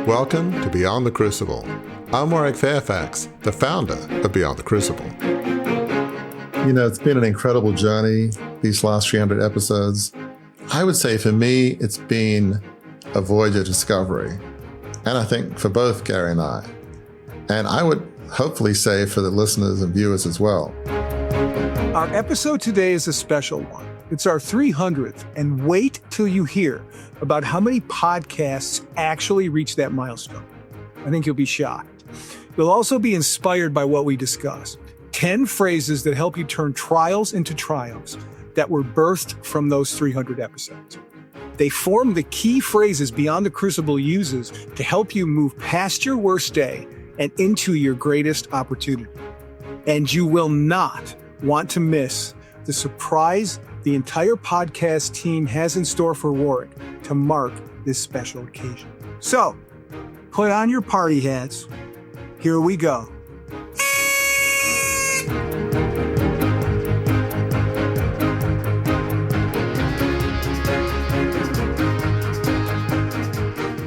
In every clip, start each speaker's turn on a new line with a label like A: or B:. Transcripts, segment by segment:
A: Welcome to Beyond the Crucible. I'm Warwick Fairfax, the founder of Beyond the Crucible. You know, it's been an incredible journey, these last 300 episodes. I would say for me, it's been a voyage of discovery. And I think for both Gary and I. And I would hopefully say for the listeners and viewers as well.
B: Our episode today is a special one. It's our 300th, and wait till you hear about how many podcasts actually reach that milestone. I think you'll be shocked. You'll also be inspired by what we discuss. 10 phrases that help you turn trials into triumphs that were birthed from those 300 episodes. They form the key phrases Beyond the Crucible uses to help you move past your worst day and into your greatest opportunity. And you will not want to miss the surprise the entire podcast team has in store for Warwick to mark this special occasion. So, put on your party hats. Here we go.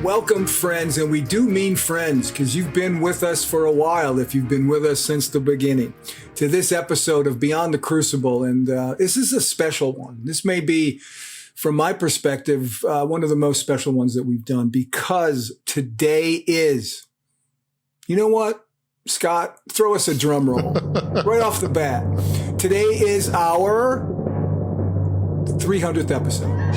B: Welcome, friends, and we do mean friends because you've been with us for a while if you've been with us since the beginning, to this episode of Beyond the Crucible. And this is a special one. This may be, from my perspective, one of the most special ones that we've done because today is, you know what, Scott, throw us a drum roll right off the bat. Today is our 300th episode.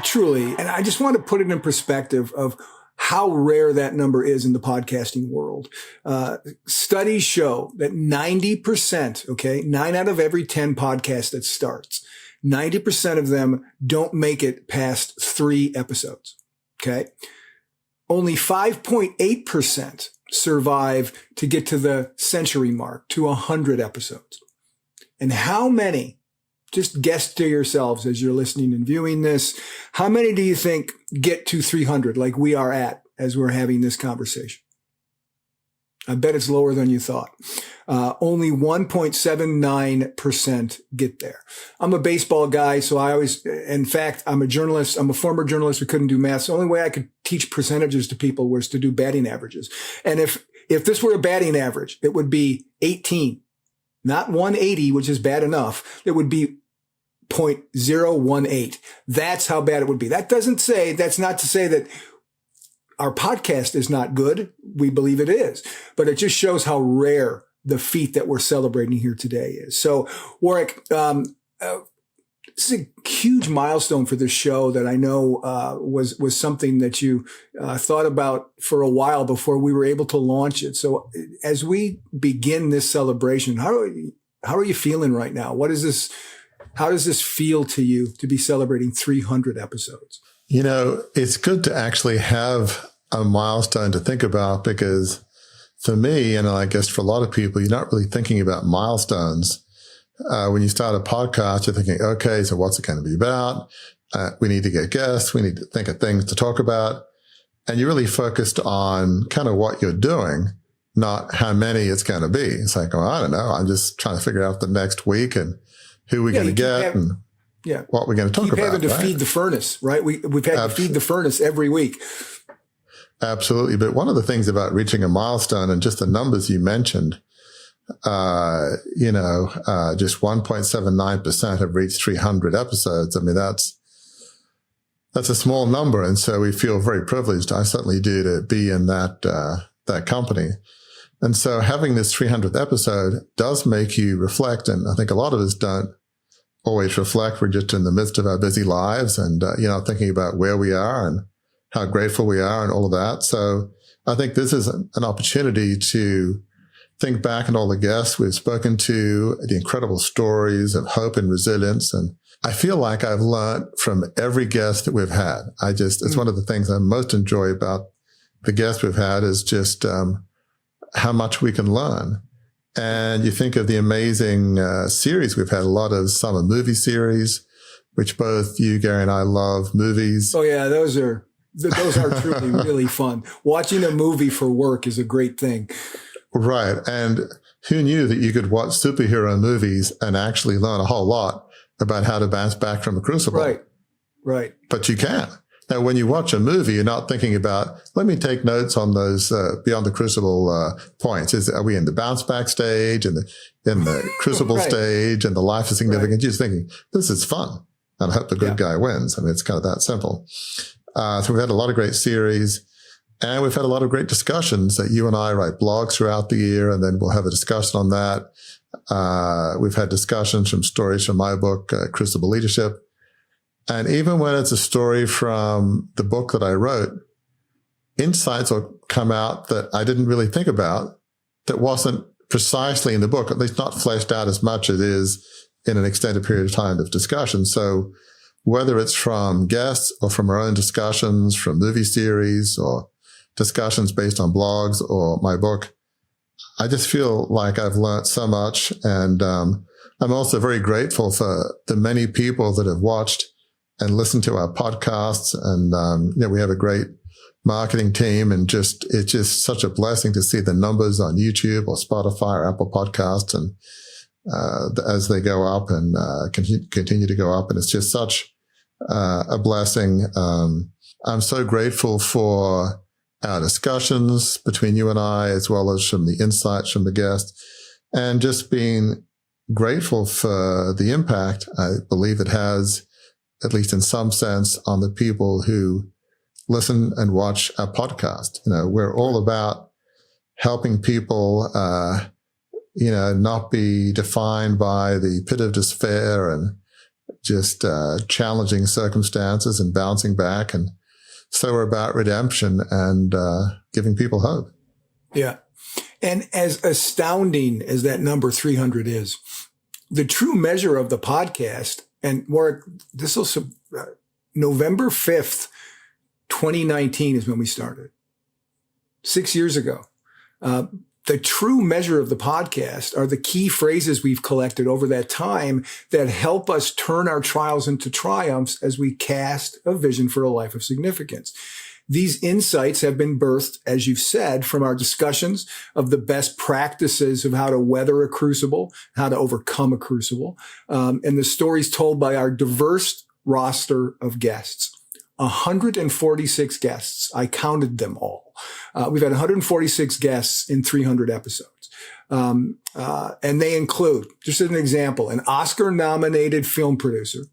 B: Truly. And I just want to put it in perspective of how rare that number is in the podcasting world. Studies show that 90%, okay, 9 out of every 10 podcasts that starts, 90% of them don't make it past 3 episodes. Okay. Only 5.8% survive to get to the century mark, to 100 episodes. And how many, just guess to yourselves as you're listening and viewing this, how many do you think get to 300 like we are at as we're having this conversation? I bet it's lower than you thought. Only 1.79% get there. I'm a baseball guy, so in fact, I'm a journalist. I'm a former journalist who couldn't do math. The only way I could teach percentages to people was to do batting averages. And if this were a batting average, it would be 18, not 180, which is bad enough. It would be 0.018. That's how bad it would be. That's not to say that our podcast is not good. We believe it is, but it just shows how rare the feat that we're celebrating here today is. So, Warwick, this is a huge milestone for this show that I know was something that you thought about for a while before we were able to launch it. So, as we begin this celebration, how are you feeling right now? How does this feel to you to be celebrating 300 episodes?
A: You know, it's good to actually have a milestone to think about because for me, and I guess for a lot of people, you're not really thinking about milestones. When you start a podcast, you're thinking, okay, so what's it going to be about? We need to get guests. We need to think of things to talk about. And you're really focused on kind of what you're doing, not how many it's going to be. It's like, I don't know. I'm just trying to figure out the next week and who we're going to get and what we're going to talk about.
B: Keep having to feed the furnace, right? We've had to feed the furnace every week.
A: Absolutely. But one of the things about reaching a milestone and just the numbers you mentioned, just 1.79% have reached 300 episodes. I mean, that's a small number. And so we feel very privileged. I certainly do, to be in that company. And so having this 300th episode does make you reflect. And I think a lot of us don't always reflect. We're just in the midst of our busy lives and, thinking about where we are and how grateful we are and all of that. So I think this is an opportunity to think back on all the guests we've spoken to, the incredible stories of hope and resilience. And I feel like I've learned from every guest that we've had. It's one of the things I most enjoy about the guests we've had is just, how much we can learn. And you think of the amazing series. We've had a lot of summer movie series, which both you, Gary, and I love movies.
B: Oh, yeah, those are truly really fun. Watching a movie for work is a great thing.
A: Right. And who knew that you could watch superhero movies and actually learn a whole lot about how to bounce back from a crucible?
B: Right.
A: But you can. Now, when you watch a movie, you're not thinking about, let me take notes on those Beyond the Crucible points. Are we in the bounce back stage, in the crucible
B: Right.
A: stage, and the life is significant?
B: Right.
A: You're just thinking, this is fun. And I hope the good guy wins. I mean, it's kind of that simple. So we've had a lot of great series, and we've had a lot of great discussions that you and I write blogs throughout the year, and then we'll have a discussion on that. We've had discussions from stories from my book, Crucible Leadership. And even when it's a story from the book that I wrote, insights will come out that I didn't really think about, that wasn't precisely in the book, at least not fleshed out as much as it is in an extended period of time of discussion. So whether it's from guests or from our own discussions, from movie series or discussions based on blogs or my book, I just feel like I've learned so much. And I'm also very grateful for the many people that have watched and listened to our podcasts. And we have a great marketing team, and it's just such a blessing to see the numbers on YouTube or Spotify or Apple Podcasts, and as they go up and continue to go up. And it's just such a blessing. I'm so grateful for our discussions between you and I, as well as from the insights from the guests, and just being grateful for the impact I believe it has, at least in some sense, on the people who listen and watch our podcast. We're all about helping people, not be defined by the pit of despair and just challenging circumstances and bouncing back. And so we're about redemption and giving people hope.
B: Yeah. And as astounding as that number 300 is, the true measure of the podcast, and Warwick, this will November 5th, 2019 is when we started. 6 years ago. The true measure of the podcast are the key phrases we've collected over that time that help us turn our trials into triumphs as we cast a vision for a life of significance. These insights have been birthed, as you've said, from our discussions of the best practices of how to weather a crucible, how to overcome a crucible, and the stories told by our diverse roster of guests. 146 guests. I counted them all. We've had 146 guests in 300 episodes. And they include, just as an example, an Oscar-nominated film producer,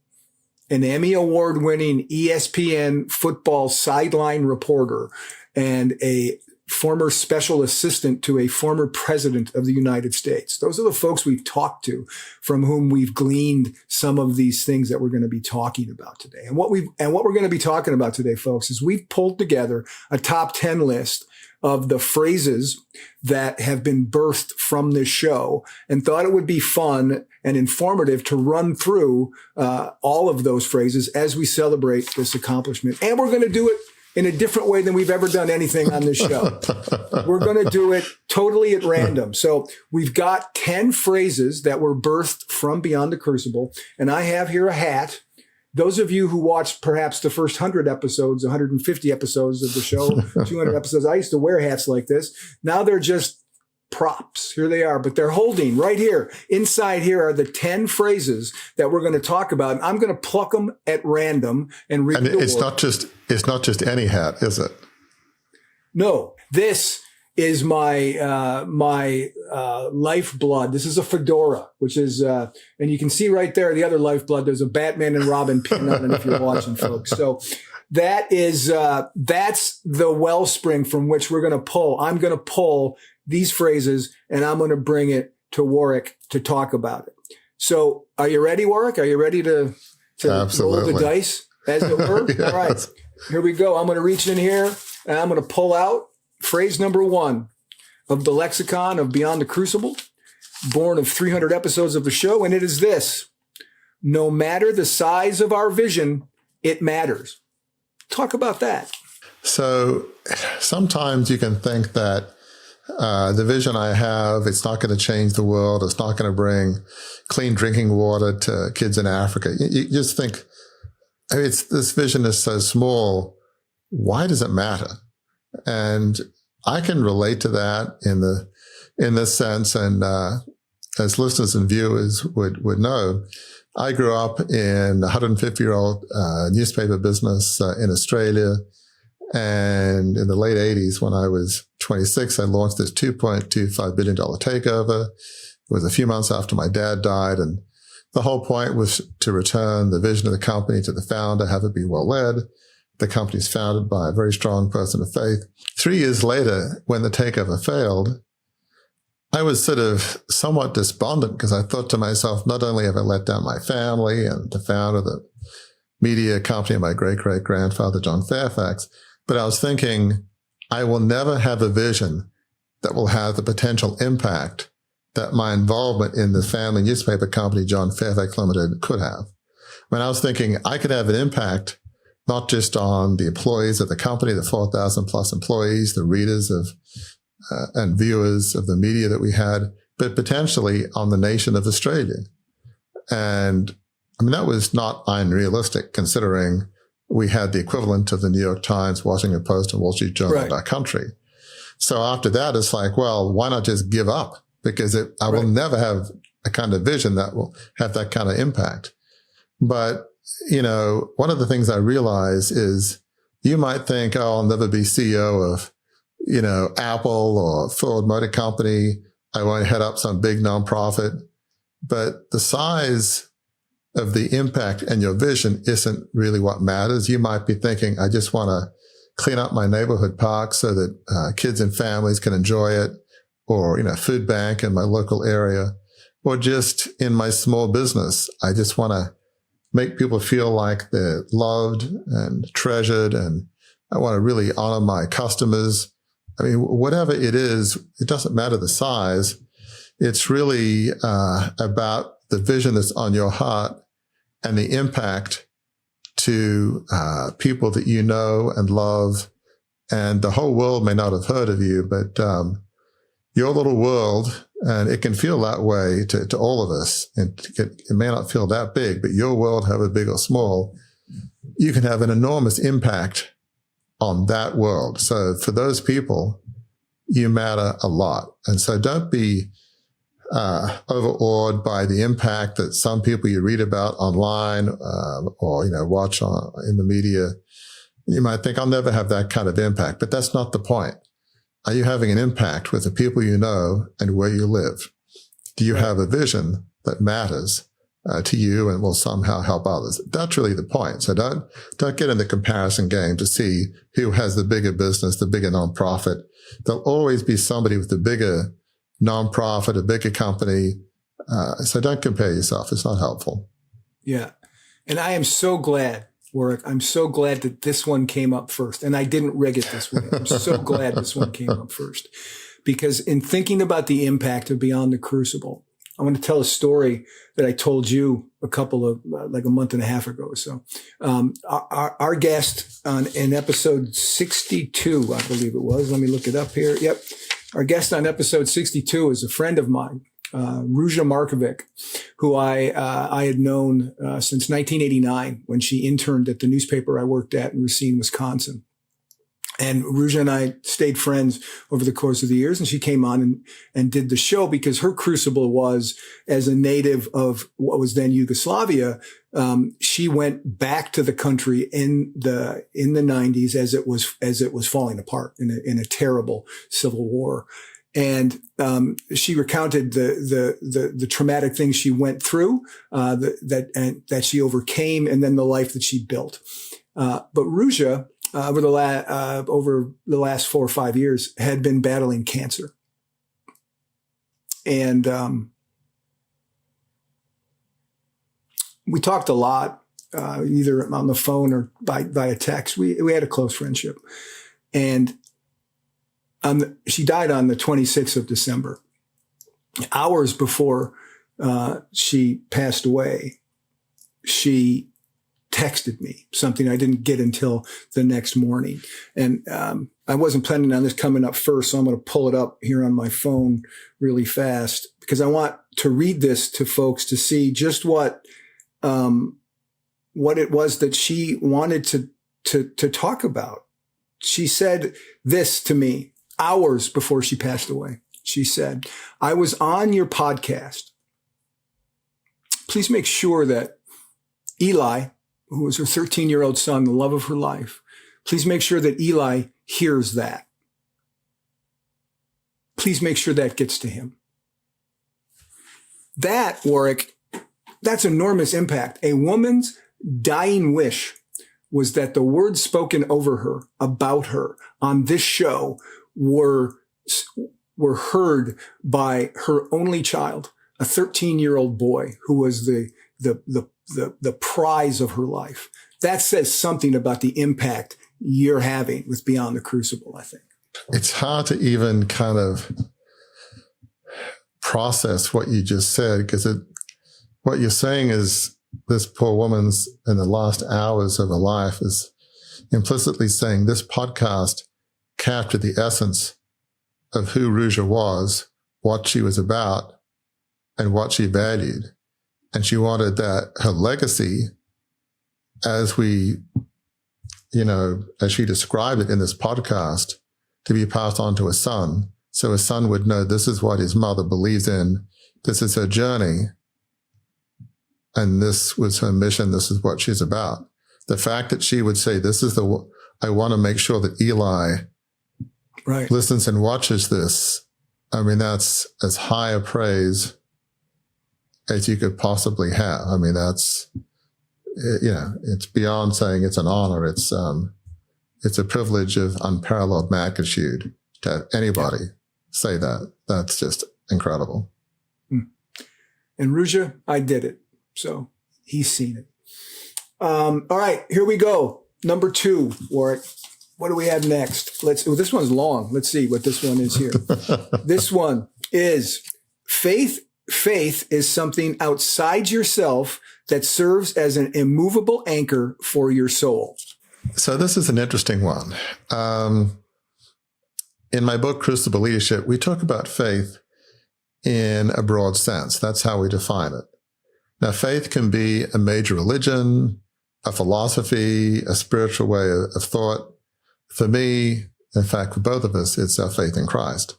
B: an Emmy Award-winning ESPN football sideline reporter, and a former special assistant to a former president of the United States. Those are the folks we've talked to, from whom we've gleaned some of these things that we're going to be talking about today. And what we're going to be talking about today, folks, is we've pulled together a top 10 list of the phrases that have been birthed from this show, and thought it would be fun and informative to run through all of those phrases as we celebrate this accomplishment. And we're going to do it in a different way than we've ever done anything on this show. We're going to do it totally at random. So we've got 10 phrases that were birthed from Beyond the Crucible, and I have here a hat. Those of you who watched perhaps the first 100 episodes, 150 episodes of the show, 200 episodes, I used to wear hats like this. Now they're just props. Here they are, but they're holding right here. Inside here are the 10 phrases that we're going to talk about. And I'm going to pluck them at random and read. And
A: it's not just any hat, is it? No,
B: this is my lifeblood. This is a fedora, which is, and you can see right there, the other lifeblood, there's a Batman and Robin pin on it if you're watching, folks. So that is, that's the wellspring from which we're going to pull. I'm going to pull these phrases, and I'm going to bring it to Warwick to talk about it. So are you ready, Warwick? Are you ready to roll the dice, as it were? Yes. All right, here we go. I'm going to reach in here, and I'm going to pull out phrase number 1 of the lexicon of Beyond the Crucible, born of 300 episodes of the show, and it is this: no matter the size of our vision, it matters. Talk about that.
A: So sometimes you can think that the vision I have, it's not going to change the world. It's not going to bring clean drinking water to kids in Africa. You just think, this vision is so small. Why does it matter? And I can relate to that in this sense. And as listeners and viewers would know, I grew up in a 150-year-old newspaper business in Australia. And in the late 80s, when I was 26, I launched this $2.25 billion takeover. It was a few months after my dad died. And the whole point was to return the vision of the company to the founder, have it be well led. The company's founded by a very strong person of faith. 3 years later, when the takeover failed, I was sort of somewhat despondent because I thought to myself, not only have I let down my family and the founder of the media company of my great-great-grandfather, John Fairfax, but I was thinking, I will never have a vision that will have the potential impact that my involvement in the family newspaper company, John Fairfax Limited, could have. When I was thinking I could have an impact not just on the employees of the company, the 4,000 plus employees, the readers of and viewers of the media that we had, but potentially on the nation of Australia. And I mean, that was not unrealistic considering we had the equivalent of the New York Times, Washington Post, and Wall Street Journal in our country. So after that, it's like, well, why not just give up? Because I will never have a kind of vision that will have that kind of impact. But, you know, one of the things I realize is you might think, oh, I'll never be CEO of, you know, Apple or Ford Motor Company. I won't head up some big nonprofit. But the size of the impact and your vision isn't really what matters. You might be thinking, I just want to clean up my neighborhood park so that kids and families can enjoy it, or, you know, food bank in my local area, or just in my small business. I just want to make people feel like they're loved and treasured, and I want to really honor my customers. I mean, whatever it is, it doesn't matter the size. It's really about the vision that's on your heart and the impact to people that you know and love. And the whole world may not have heard of you, but your little world, and it can feel that way to all of us. And it may not feel that big, but your world, however big or small, you can have an enormous impact on that world. So for those people, you matter a lot. And so don't be overawed by the impact that some people you read about online or, you know, watch in the media. You might think, I'll never have that kind of impact, but that's not the point. Are you having an impact with the people you know and where you live? Do you have a vision that matters to you and will somehow help others? That's really the point. So don't get in the comparison game to see who has the bigger business, the bigger nonprofit. There'll always be somebody with the bigger nonprofit, a bigger company. So don't compare yourself. It's not helpful.
B: Yeah. And I am so glad, Warwick, I'm so glad that this one came up first. And I didn't rig it this way. I'm so glad this one came up first. Because in thinking about the impact of Beyond the Crucible, I want to tell a story that I told you a couple of, like a month and a half ago or so. Our guest in episode 62, I believe it was. Let me look it up here. Yep. Our guest on episode 62 is a friend of mine, Ruja Markovic, who I had known since 1989 when she interned at the newspaper I worked at in Racine, Wisconsin. And Ruja and I stayed friends over the course of the years, and she came on and did the show because her crucible was, as a native of what was then Yugoslavia, she went back to the country in the 90s as it was falling apart in a terrible civil war. And she recounted the traumatic things she went through, that she overcame, and then the life that she built. But Ruja, over the last 4 or 5 years, had been battling cancer, and we talked a lot, either on the phone or via text. We had a close friendship, and she died on the 26th of December. Hours before she passed away, she texted me something I didn't get until the next morning. And I wasn't planning on this coming up first, so I'm going to pull it up here on my phone really fast because I want to read this to folks to see just what it was that she wanted to talk about. She said this to me hours before she passed away. She said, "I was on your podcast please make sure that Eli, who was her 13-year-old son, the love of her life, please make sure that Eli hears that. Please make sure that gets to him. That, Warwick, that's enormous impact. A woman's dying wish was that the words spoken over her, about her, on this show were heard by her only child, a 13-year-old boy who was the prize of her life. That says something about the impact you're having with Beyond the Crucible, I think.
A: It's hard to even kind of process what you just said, because what you're saying is this poor woman's in the last hours of her life is implicitly saying this podcast captured the essence of who Ruja was, what she was about, and what she valued. And she wanted that her legacy, as as she described it in this podcast, to be passed on to a son. So his son would know this is what his mother believes in. This is her journey. And this was her mission. This is what she's about. The fact that she would say, I want to make sure that Eli listens and watches this. I mean, that's as high a praise as you could possibly have. I mean, that's, it's beyond saying it's an honor. It's a privilege of unparalleled magnitude to have anybody say that. That's just incredible.
B: And Ruja, I did it. So he's seen it. All right, here we go. Number 2, Warwick. What do we have next? This one's long. Let's see what this one is here. This one is faith. Faith is something outside yourself that serves as an immovable anchor for your soul.
A: So this is an interesting one. In my book, Crucible Leadership, we talk about faith in a broad sense. That's how we define it. Now, faith can be a major religion, a philosophy, a spiritual way of thought. For me, in fact, for both of us, it's our faith in Christ.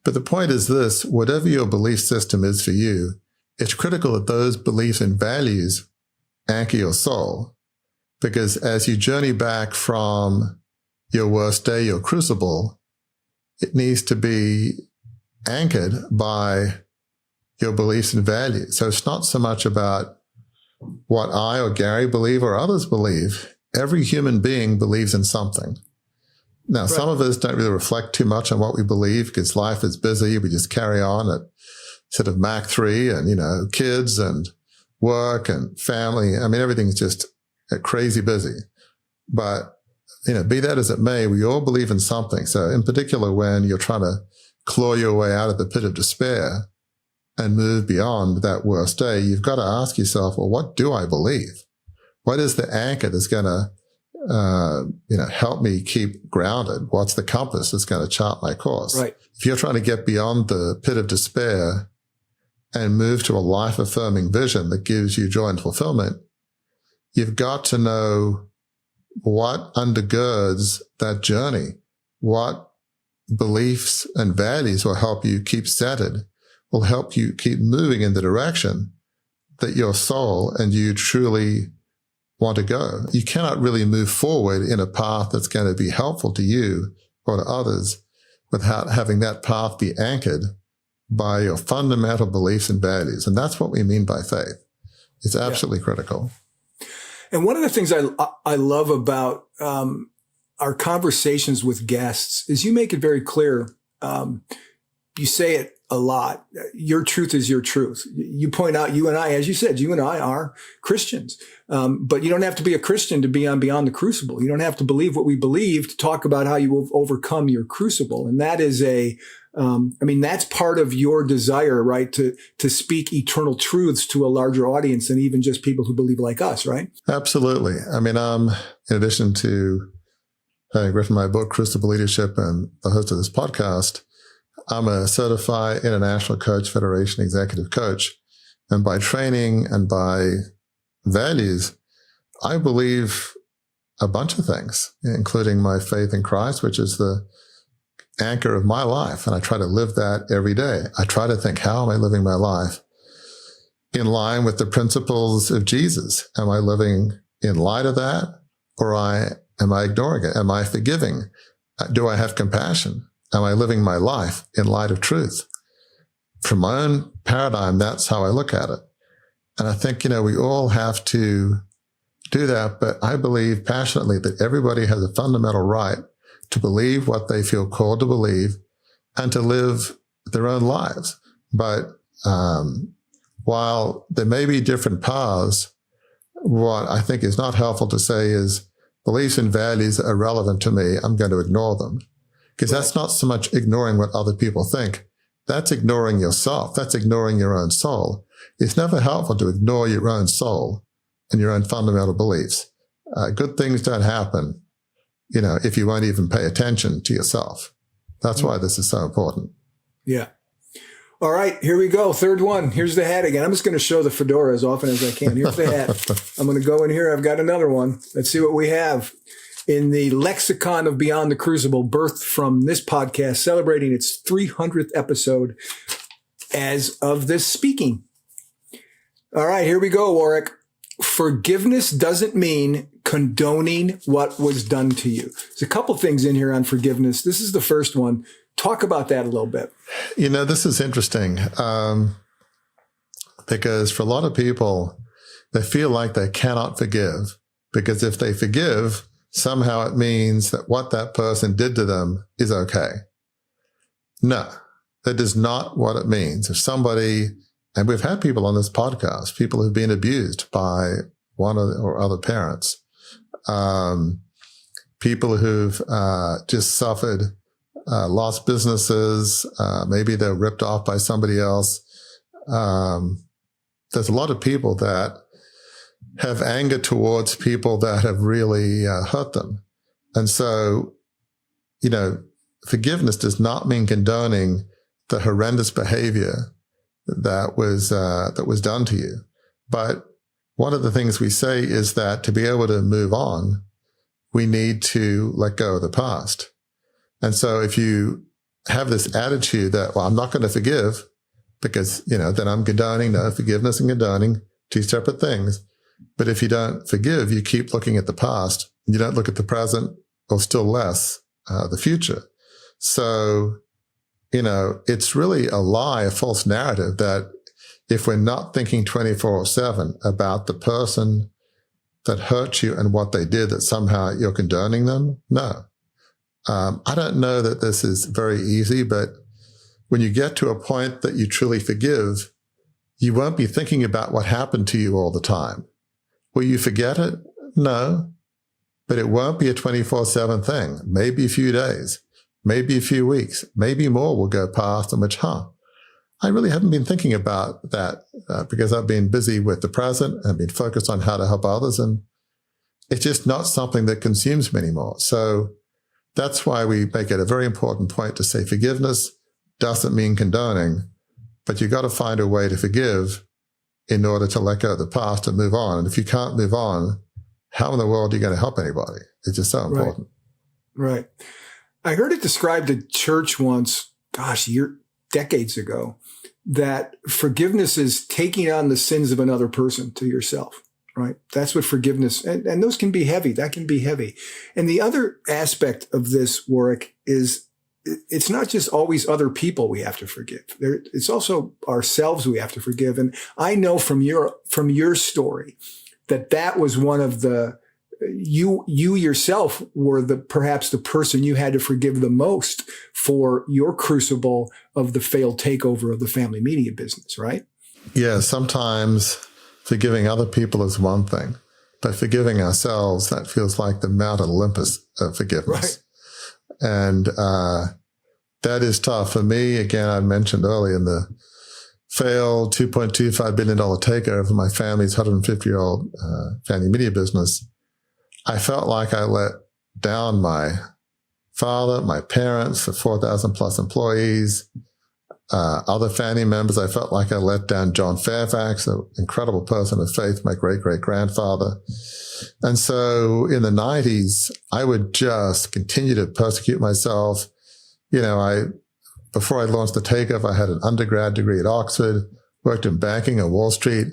A: But the point is this: whatever your belief system is for you, it's critical that those beliefs and values anchor your soul. Because as you journey back from your worst day, your crucible, it needs to be anchored by your beliefs and values. So it's not so much about what I or Gary believe or others believe. Every human being believes in something. Now, some of us don't really reflect too much on what we believe because life is busy. We just carry on at sort of Mach 3 and, kids and work and family. I mean, everything's just crazy busy. But, be that as it may, we all believe in something. So in particular, when you're trying to claw your way out of the pit of despair and move beyond that worst day, you've got to ask yourself, well, what do I believe? What is the anchor that's going to, help me keep grounded? What's the compass that's going to chart my course? Right. If you're trying to get beyond the pit of despair and move to a life-affirming vision that gives you joy and fulfillment, you've got to know what undergirds that journey, what beliefs and values will help you keep centered, will help you keep moving in the direction that your soul and you truly want to go. You cannot really move forward in a path that's going to be helpful to you or to others without having that path be anchored by your fundamental beliefs and values. And that's what we mean by faith. It's absolutely critical.
B: And one of the things I love about our conversations with guests is you make it very clear. You say it a lot. Your truth is your truth. You point out, you and I, as you said, you and I are Christians. But you don't have to be a Christian to be on Beyond the Crucible. You don't have to believe what we believe to talk about how you will overcome your crucible. And that is that's part of your desire, right? To speak eternal truths to a larger audience than even just people who believe like us, right?
A: Absolutely. I mean, in addition to having written my book, Crucible Leadership, and the host of this podcast, I'm a certified International Coach Federation executive coach. And by training and by values, I believe a bunch of things, including my faith in Christ, which is the anchor of my life. And I try to live that every day. I try to think, how am I living my life in line with the principles of Jesus? Am I living in light of that? Or am I ignoring it? Am I forgiving? Do I have compassion? Am I living my life in light of truth? From my own paradigm, that's how I look at it. And I think, we all have to do that. But I believe passionately that everybody has a fundamental right to believe what they feel called to believe and to live their own lives. But while there may be different paths, what I think is not helpful to say is beliefs and values are irrelevant to me. I'm going to ignore them. Because that's not so much ignoring what other people think. That's ignoring yourself. That's ignoring your own soul. It's never helpful to ignore your own soul and your own fundamental beliefs. Good things don't happen, if you won't even pay attention to yourself. That's why this is so important.
B: Yeah. All right, here we go. Third one. Here's the hat again. I'm just going to show the fedora as often as I can. Here's the hat. I'm going to go in here. I've got another one. Let's see what we have. In the lexicon of Beyond the Crucible, birthed from this podcast, celebrating its 300th episode as of this speaking. All right, here we go, Warwick. Forgiveness doesn't mean condoning what was done to you. There's a couple things in here on forgiveness. This is the first one. Talk about that a little bit.
A: This is interesting because for a lot of people, they feel like they cannot forgive because if they forgive, somehow it means that what that person did to them is okay. No, that is not what it means. If somebody, and we've had people on this podcast, people who've been abused by one or other parents, people who've just suffered, lost businesses, maybe they're ripped off by somebody else. There's a lot of people that have anger towards people that have really hurt them. And so, forgiveness does not mean condoning the horrendous behavior that was done to you. But one of the things we say is that to be able to move on, we need to let go of the past. And so if you have this attitude that, well, I'm not going to forgive because, then I'm condoning, no, forgiveness and condoning, two separate things. But if you don't forgive, you keep looking at the past. You don't look at the present or still less, the future. So, it's really a lie, a false narrative that if we're not thinking 24/7 about the person that hurt you and what they did, that somehow you're condoning them. No. I don't know that this is very easy, but when you get to a point that you truly forgive, you won't be thinking about what happened to you all the time. Will you forget it? No, but it won't be a 24/7 thing. Maybe a few days, maybe a few weeks, maybe more will go past in which, I really haven't been thinking about that because I've been busy with the present and been focused on how to help others. And it's just not something that consumes me anymore. So that's why we make it a very important point to say forgiveness doesn't mean condoning, but you got to find a way to forgive in order to let go of the past and move on. And if you can't move on, how in the world are you going to help anybody? It's just so important.
B: Right. I heard it described at church once, decades ago, that forgiveness is taking on the sins of another person to yourself, right? That's what forgiveness, and those can be heavy. That can be heavy. And the other aspect of this, Warwick, is it's not just always other people we have to forgive. It's also ourselves we have to forgive. And I know from your story that was one of the, you yourself were perhaps the person you had to forgive the most for your crucible of the failed takeover of the family media business, right?
A: Yeah, sometimes forgiving other people is one thing, but forgiving ourselves, that feels like the Mount Olympus of forgiveness. Right. And that is tough. For me, again, I mentioned earlier in the failed $2.25 billion takeover of my family's 150-year-old family media business, I felt like I let down my father, my parents, the 4,000 plus employees, other family members. I felt like I let down John Fairfax, an incredible person of faith, my great-great-grandfather. And so in the 90s, I would just continue to persecute myself. Before I launched the takeover, I had an undergrad degree at Oxford, worked in banking on Wall Street.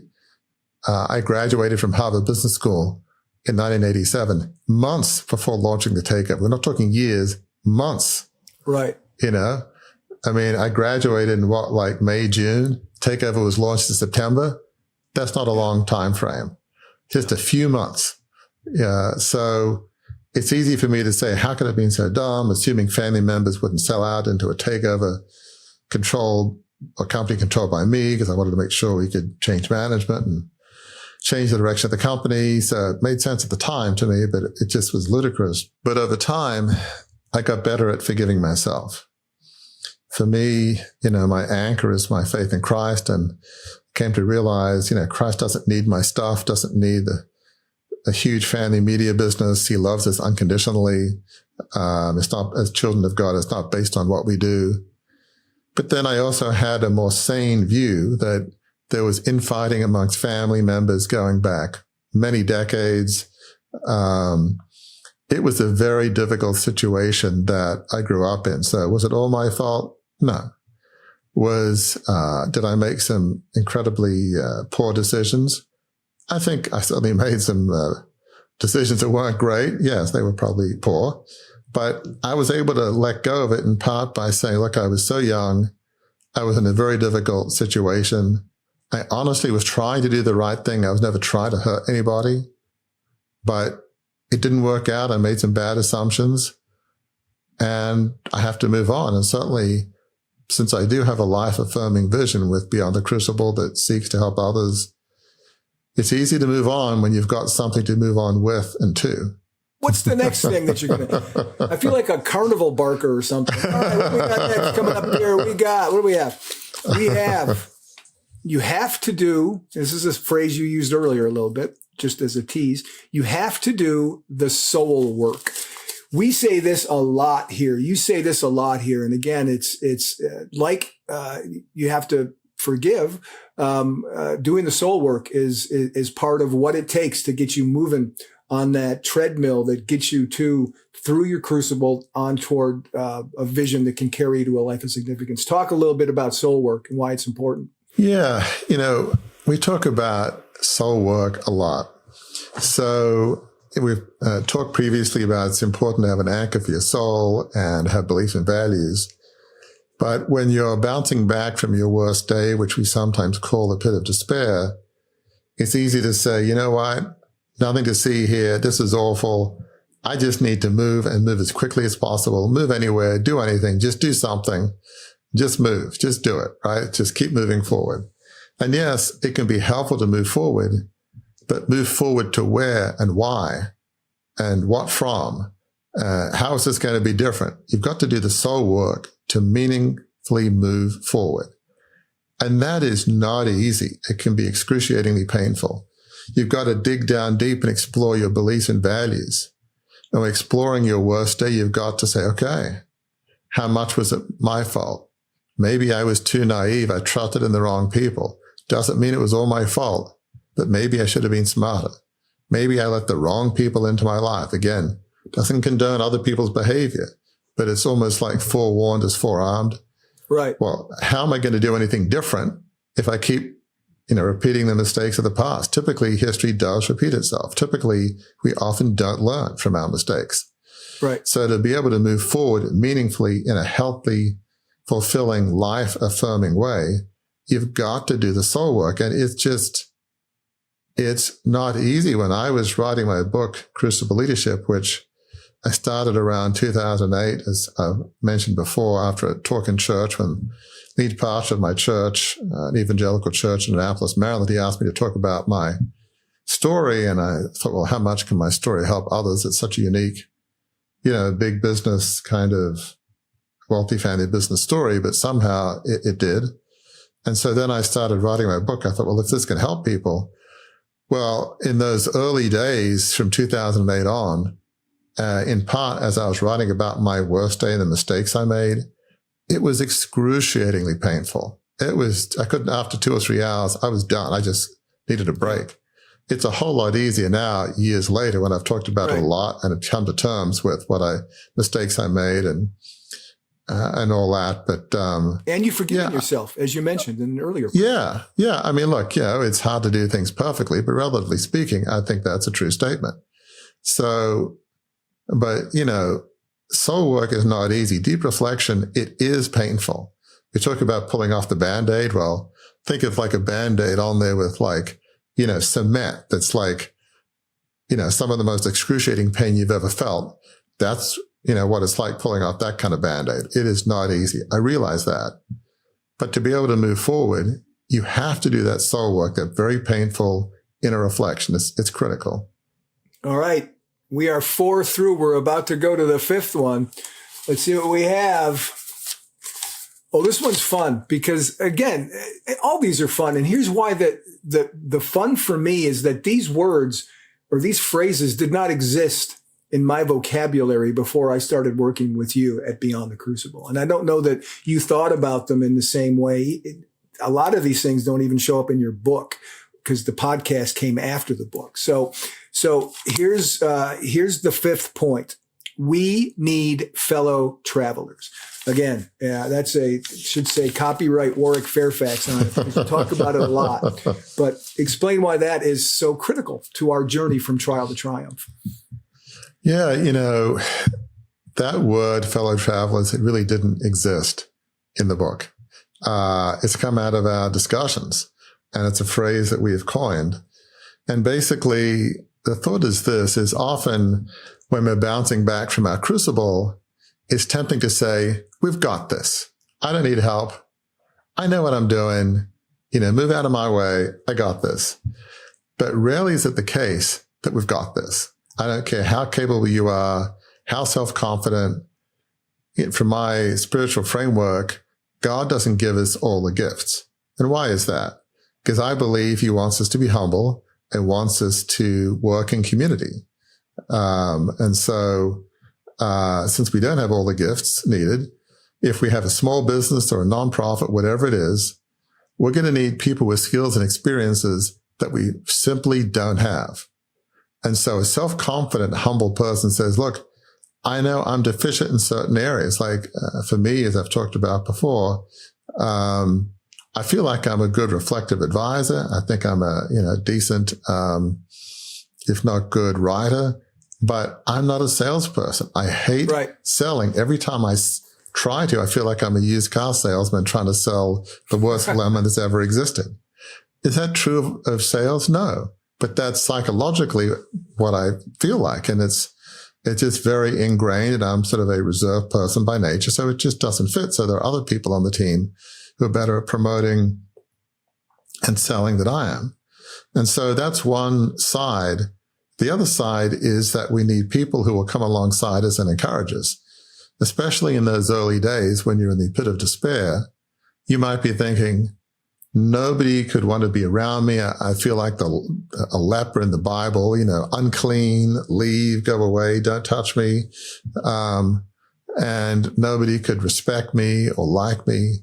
A: I graduated from Harvard Business School in 1987, months before launching the takeover. We're not talking years, months.
B: Right.
A: I mean, I graduated in May, June. Takeover was launched in September. That's not a long time frame. Just a few months. Yeah. So it's easy for me to say, how could I have been so dumb, assuming family members wouldn't sell out into a takeover company controlled by me, because I wanted to make sure we could change management and change the direction of the company. So it made sense at the time to me, but it just was ludicrous. But over time, I got better at forgiving myself. For me, my anchor is my faith in Christ, and came to realize, Christ doesn't need my stuff, doesn't need a huge family media business. He loves us unconditionally. It's not, as children of God, it's not based on what we do. But then I also had a more sane view that there was infighting amongst family members going back many decades. It was a very difficult situation that I grew up in. So was it all my fault? No. Did I make some incredibly poor decisions? I think I certainly made some decisions that weren't great. Yes, they were probably poor. But I was able to let go of it in part by saying, look, I was so young. I was in a very difficult situation. I honestly was trying to do the right thing. I was never trying to hurt anybody. But it didn't work out. I made some bad assumptions. And I have to move on. And certainly, since I do have a life-affirming vision with Beyond the Crucible that seeks to help others, it's easy to move on when you've got something to move on with and to.
B: What's the next thing that you're going to, I feel like a carnival barker or something. All right, what do we got next coming up here? What do we have? You have to do, this is a phrase you used earlier a little bit, just as a tease. You have to do the soul work. We say this a lot here. You say this a lot here. And again, it's like you have to forgive. Doing the soul work is part of what it takes to get you moving on that treadmill that gets you through your crucible on toward a vision that can carry you to a life of significance. Talk a little bit about soul work and why it's important.
A: Yeah. We talk about soul work a lot. So we've talked previously about it's important to have an anchor for your soul and have beliefs and values. But when you're bouncing back from your worst day, which we sometimes call the pit of despair, it's easy to say, you know what? Nothing to see here. This is awful. I just need to move and move as quickly as possible. Move anywhere, do anything, just do something. Just move, just do it, right? Just keep moving forward. And yes, it can be helpful to move forward, but move forward to where and why and what from? How is this going to be different? You've got to do the soul work to meaningfully move forward. And that is not easy. It can be excruciatingly painful. You've got to dig down deep and explore your beliefs and values. And when exploring your worst day, you've got to say, okay, how much was it my fault? Maybe I was too naive. I trusted in the wrong people. Doesn't mean it was all my fault, but maybe I should have been smarter. Maybe I let the wrong people into my life. Again, doesn't condone other people's behavior, but it's almost like forewarned is forearmed.
B: Right.
A: Well, how am I going to do anything different if I keep, repeating the mistakes of the past? Typically, history does repeat itself. Typically, we often don't learn from our mistakes.
B: Right.
A: So to be able to move forward meaningfully in a healthy, fulfilling, life-affirming way, you've got to do the soul work. And it's not easy. When I was writing my book, Crucible Leadership, which I started around 2008, as I mentioned before, after a talk in church when lead pastor of my church, an evangelical church in Annapolis, Maryland, he asked me to talk about my story. And I thought, well, how much can my story help others? It's such a unique, big business kind of wealthy family business story, but somehow it did. And so then I started writing my book. I thought, well, if this can help people, well, in those early days from 2008 on, in part, as I was writing about my worst day and the mistakes I made, it was excruciatingly painful. I couldn't, after 2 or 3 hours, I was done. I just needed a break. It's a whole lot easier now, years later, when I've talked about it a lot and have come to terms with mistakes I made and and all that. But
B: and you've forgiven yourself, as you mentioned in an earlier.
A: Yeah. I mean, look, it's hard to do things perfectly, but relatively speaking, I think that's a true statement. So, but soul work is not easy. Deep reflection, it is painful. We talk about pulling off the Band-Aid. Well, think of like a Band-Aid on there with like, cement that's like, some of the most excruciating pain you've ever felt. That's, what it's like pulling off that kind of Band-Aid. It is not easy. I realize that. But to be able to move forward, you have to do that soul work, that very painful inner reflection. It's critical.
B: All right. We are 4 through. We're about to go to the 5th one. Let's see what we have. Oh, this one's fun because, again, all these are fun. And here's why the fun for me is that these words or these phrases did not exist in my vocabulary before I started working with you at Beyond the Crucible. And I don't know that you thought about them in the same way. A lot of these things don't even show up in your book because the podcast came after the book. So here's the 5th point. We need fellow travelers. Again, should say copyright Warwick Fairfax on it. We talk about it a lot, but explain why that is so critical to our journey from trial to triumph.
A: Yeah, that word, fellow travelers, it really didn't exist in the book. It's come out of our discussions, and it's a phrase that we have coined. And basically, the thought is often when we're bouncing back from our crucible, it's tempting to say, we've got this. I don't need help. I know what I'm doing. Move out of my way. I got this. But rarely is it the case that we've got this. I don't care how capable you are, how self-confident. From my spiritual framework, God doesn't give us all the gifts. And why is that? Because I believe he wants us to be humble and wants us to work in community. And so, since we don't have all the gifts needed, if we have a small business or a nonprofit, whatever it is, we're going to need people with skills and experiences that we simply don't have. And so a self-confident, humble person says, look, I know I'm deficient in certain areas. Like for me, as I've talked about before, I feel like I'm a good reflective advisor. I think I'm a decent, if not good writer, but I'm not a salesperson. I hate selling. Every time I try to, I feel like I'm a used car salesman trying to sell the worst lemon that's ever existed. Is that true of sales? No. But that's psychologically what I feel like. And it's just very ingrained, and I'm sort of a reserved person by nature. So it just doesn't fit. So there are other people on the team who are better at promoting and selling than I am. And so that's one side. The other side is that we need people who will come alongside us and encourage us, especially in those early days when you're in the pit of despair. You might be thinking, nobody could want to be around me. I feel like a leper in the Bible, unclean, leave, go away, don't touch me. And nobody could respect me or like me.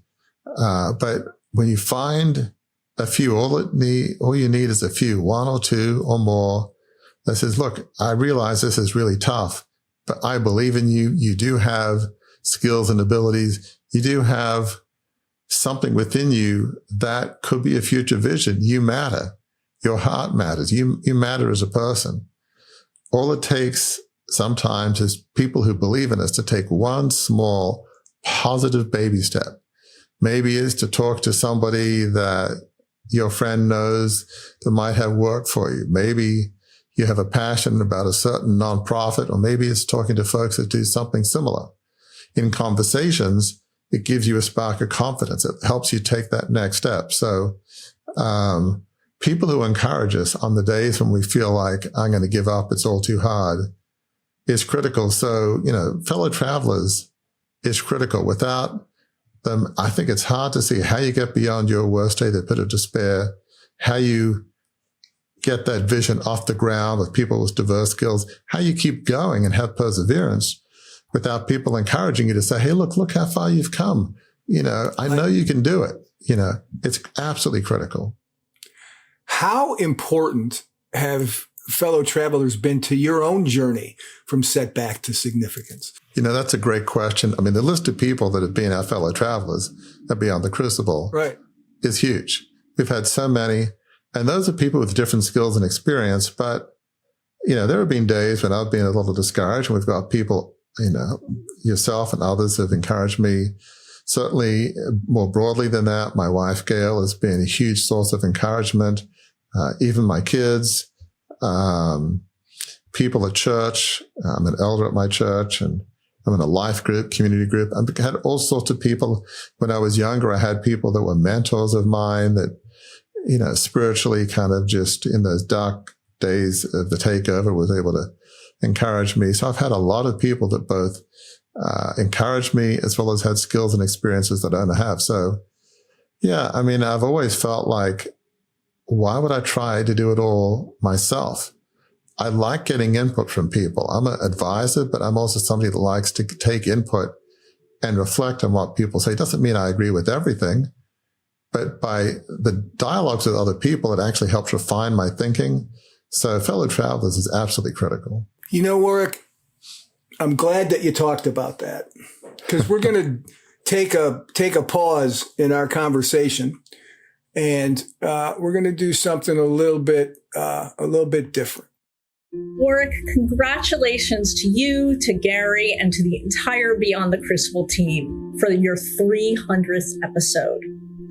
A: But when you find a few, all you need is a few, 1 or 2 or more, that says, look, I realize this is really tough, but I believe in you. You do have skills and abilities. You do have something within you that could be a future vision. You matter. Your heart matters. You matter as a person. All it takes sometimes is people who believe in us to take one small positive baby step. Maybe is to talk to somebody that your friend knows that might have work for you. Maybe you have a passion about a certain nonprofit, or maybe it's talking to folks that do something similar. In conversations, it gives you a spark of confidence. It helps you take that next step. So, people who encourage us on the days when we feel like I'm going to give up, it's all too hard, is critical. So, fellow travelers is critical. Without them, I think it's hard to see how you get beyond your worst day, the pit of despair, how you get that vision off the ground with people with diverse skills, how you keep going and have perseverance without people encouraging you to say, hey, look how far you've come. I know you can do it. It's absolutely critical.
B: How important have fellow travelers been to your own journey from setback to significance?
A: That's a great question. I mean, the list of people that have been our fellow travelers at Beyond the Crucible is huge. We've had so many, and those are people with different skills and experience. But, there have been days when I've been a little discouraged, and we've got people, yourself and others have encouraged me. Certainly more broadly than that, my wife, Gail, has been a huge source of encouragement. Even my kids, people at church. I'm an elder at my church, and I'm in a life group, community group. I had all sorts of people. When I was younger, I had people that were mentors of mine that, spiritually kind of just in those dark days of the takeover was able to encourage me. So I've had a lot of people that both encouraged me as well as had skills and experiences that I don't have. So yeah, I mean, I've always felt like, why would I try to do it all myself? I like getting input from people. I'm an advisor, but I'm also somebody that likes to take input and reflect on what people say. It doesn't mean I agree with everything, but by the dialogues with other people, it actually helps refine my thinking. So fellow travelers is absolutely critical.
B: Warwick, I'm glad that you talked about that, because we're going to take a pause in our conversation, and we're going to do something a little bit different.
C: Warwick, congratulations to you, to Gary, and to the entire Beyond the Crucible team for your 300th episode.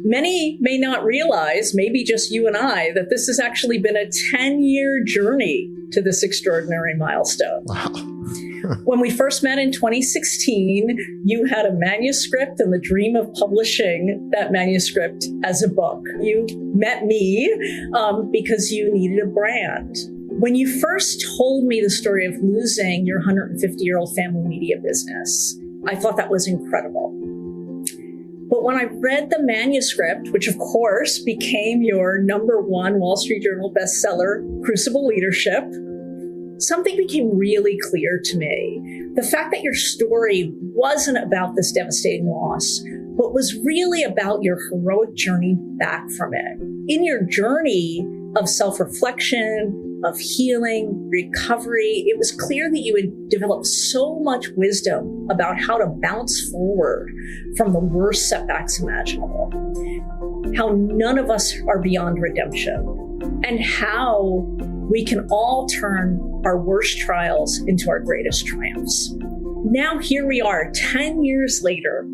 C: Many may not realize, maybe just you and I, that this has actually been a 10-year journey to this extraordinary milestone.
A: Wow.
C: When we first met in 2016, you had a manuscript and the dream of publishing that manuscript as a book. You met me because you needed a brand. When you first told me the story of losing your 150-year-old family media business, I thought that was incredible. But when I read the manuscript, which of course became your #1 Wall Street Journal bestseller, Crucible Leadership, something became really clear to me. The fact that your story wasn't about this devastating loss, but was really about your heroic journey back from it. In your journey of self-reflection, of healing, recovery, it was clear that you had developed so much wisdom about how to bounce forward from the worst setbacks imaginable, how none of us are beyond redemption, and how we can all turn our worst trials into our greatest triumphs. Now here we are, 10 years later.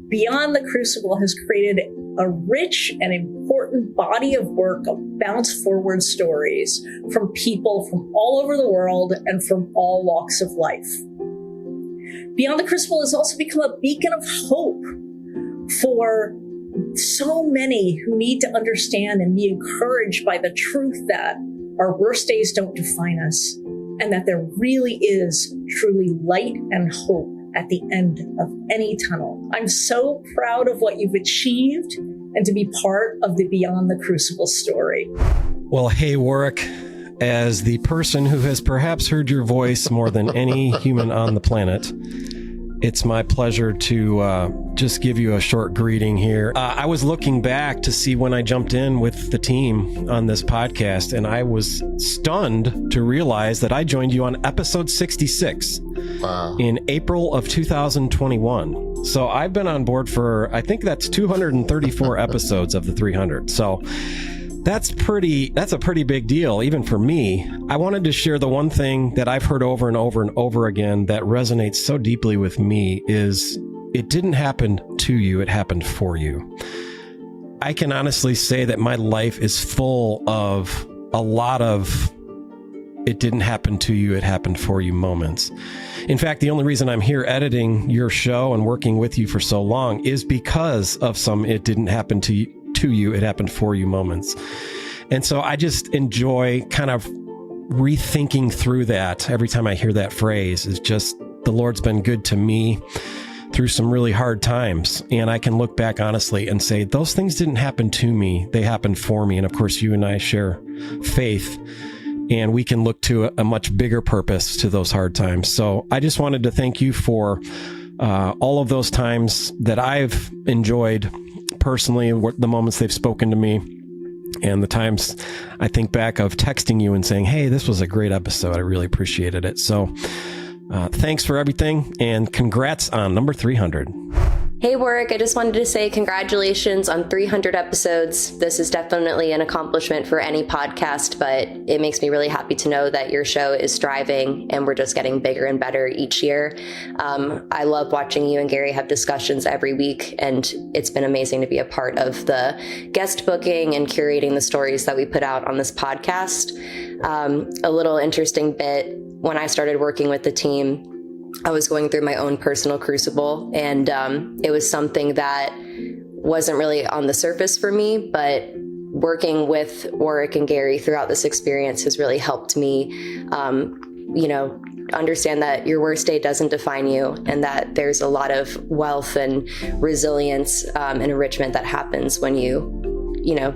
C: Beyond the Crucible has created a rich and important body of work of bounce forward stories from people from all over the world and from all walks of life. Beyond the Crucible has also become a beacon of hope for so many who need to understand and be encouraged by the truth that our worst days don't define us, and that there really is truly light and hope at the end of any tunnel. I'm so proud of what you've achieved and to be part of the Beyond the Crucible story.
D: Well, hey, Warwick, as the person who has perhaps heard your voice more than any human on the planet, it's my pleasure to just give you a short greeting here. I was looking back to see when I jumped in with the team on this podcast, and I was stunned to realize that I joined you on episode 66 in April of 2021. So I've been on board for, I think that's 234 episodes of the 300. So that's a pretty big deal, even for me. I wanted to share the one thing that I've heard over and over and over again that resonates so deeply with me is it didn't happen to you, it happened for you. I can honestly say that my life is full of a lot of it didn't happen to you, it happened for you moments. In fact, the only reason I'm here editing your show and working with you for so long is because of some it didn't happen to you, it happened for you moments. And so I just enjoy kind of rethinking through that every time I hear that phrase. Is just the Lord's been good to me through some really hard times. And I can look back honestly and say, those things didn't happen to me, they happened for me. And of course, you and I share faith, and we can look to a much bigger purpose to those hard times. So I just wanted to thank you for all of those times that I've enjoyed personally, the moments they've spoken to me. And the times I think back of texting you and saying, hey, this was a great episode. I really appreciated it. So thanks for everything, and congrats on number 300.
E: Hey, Warwick, I just wanted to say congratulations on 300 episodes. This is definitely an accomplishment for any podcast, but it makes me really happy to know that your show is thriving and we're just getting bigger and better each year. I love watching you and Gary have discussions every week, and it's been amazing to be a part of the guest booking and curating the stories that we put out on this podcast. A little interesting bit, when I started working with the team, I was going through my own personal crucible, and it was something that wasn't really on the surface for me, but working with Warwick and Gary throughout this experience has really helped me, understand that your worst day doesn't define you, and that there's a lot of wealth and resilience and enrichment that happens when you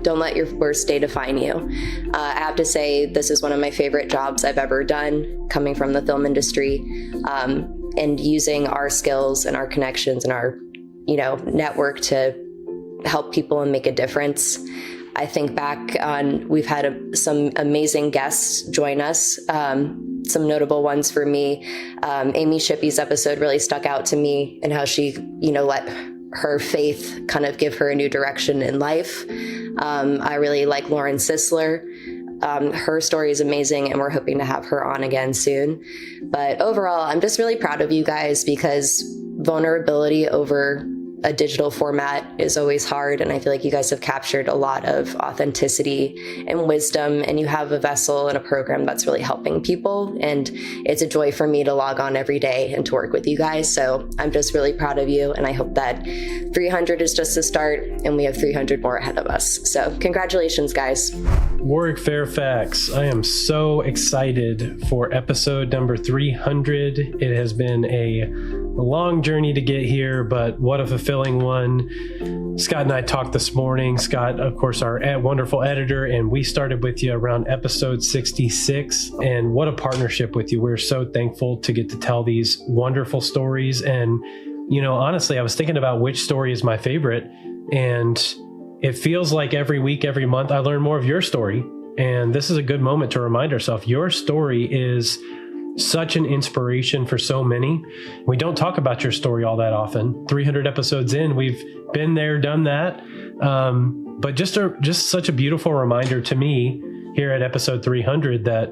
E: don't let your worst day define you. I have to say, this is one of my favorite jobs I've ever done, coming from the film industry, and using our skills and our connections and our, network to help people and make a difference. I think back on, we've had some amazing guests join us. Some notable ones for me, Amy Shippey's episode really stuck out to me, and how she, let her faith kind of give her a new direction in life. I really like Lauren Sisler. Her story is amazing, and we're hoping to have her on again soon. But overall, I'm just really proud of you guys, because vulnerability over a digital format is always hard, and I feel like you guys have captured a lot of authenticity and wisdom, and you have a vessel and a program that's really helping people, and it's a joy for me to log on every day and to work with you guys. So I'm just really proud of you, and I hope that 300 is just a start and we have 300 more ahead of us. So congratulations, guys.
F: Warwick Fairfax, I am so excited for episode number 300. It has been a long journey to get here, but what a fulfilling one. Scott and I talked this morning. Scott, of course, our wonderful editor, and we started with you around episode 66. And what a partnership with you. We're so thankful to get to tell these wonderful stories. And, honestly, I was thinking about which story is my favorite. And it feels like every week, every month, I learn more of your story. And this is a good moment to remind ourselves, your story is such an inspiration for so many. We don't talk about your story all that often. 300 episodes in, we've been there, done that. But just such a beautiful reminder to me here at episode 300 that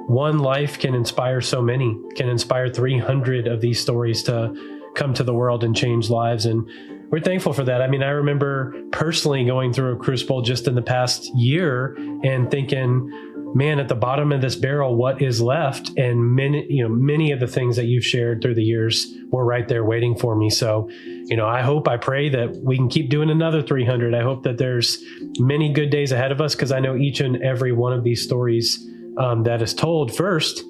F: one life can inspire so many, can inspire 300 of these stories to come to the world and change lives. And we're thankful for that. I mean, I remember personally going through a crucible just in the past year and thinking, man, at the bottom of this barrel, what is left? And many of the things that you've shared through the years were right there waiting for me. So, I pray that we can keep doing another 300. I hope that there's many good days ahead of us, because I know each and every one of these stories that is told first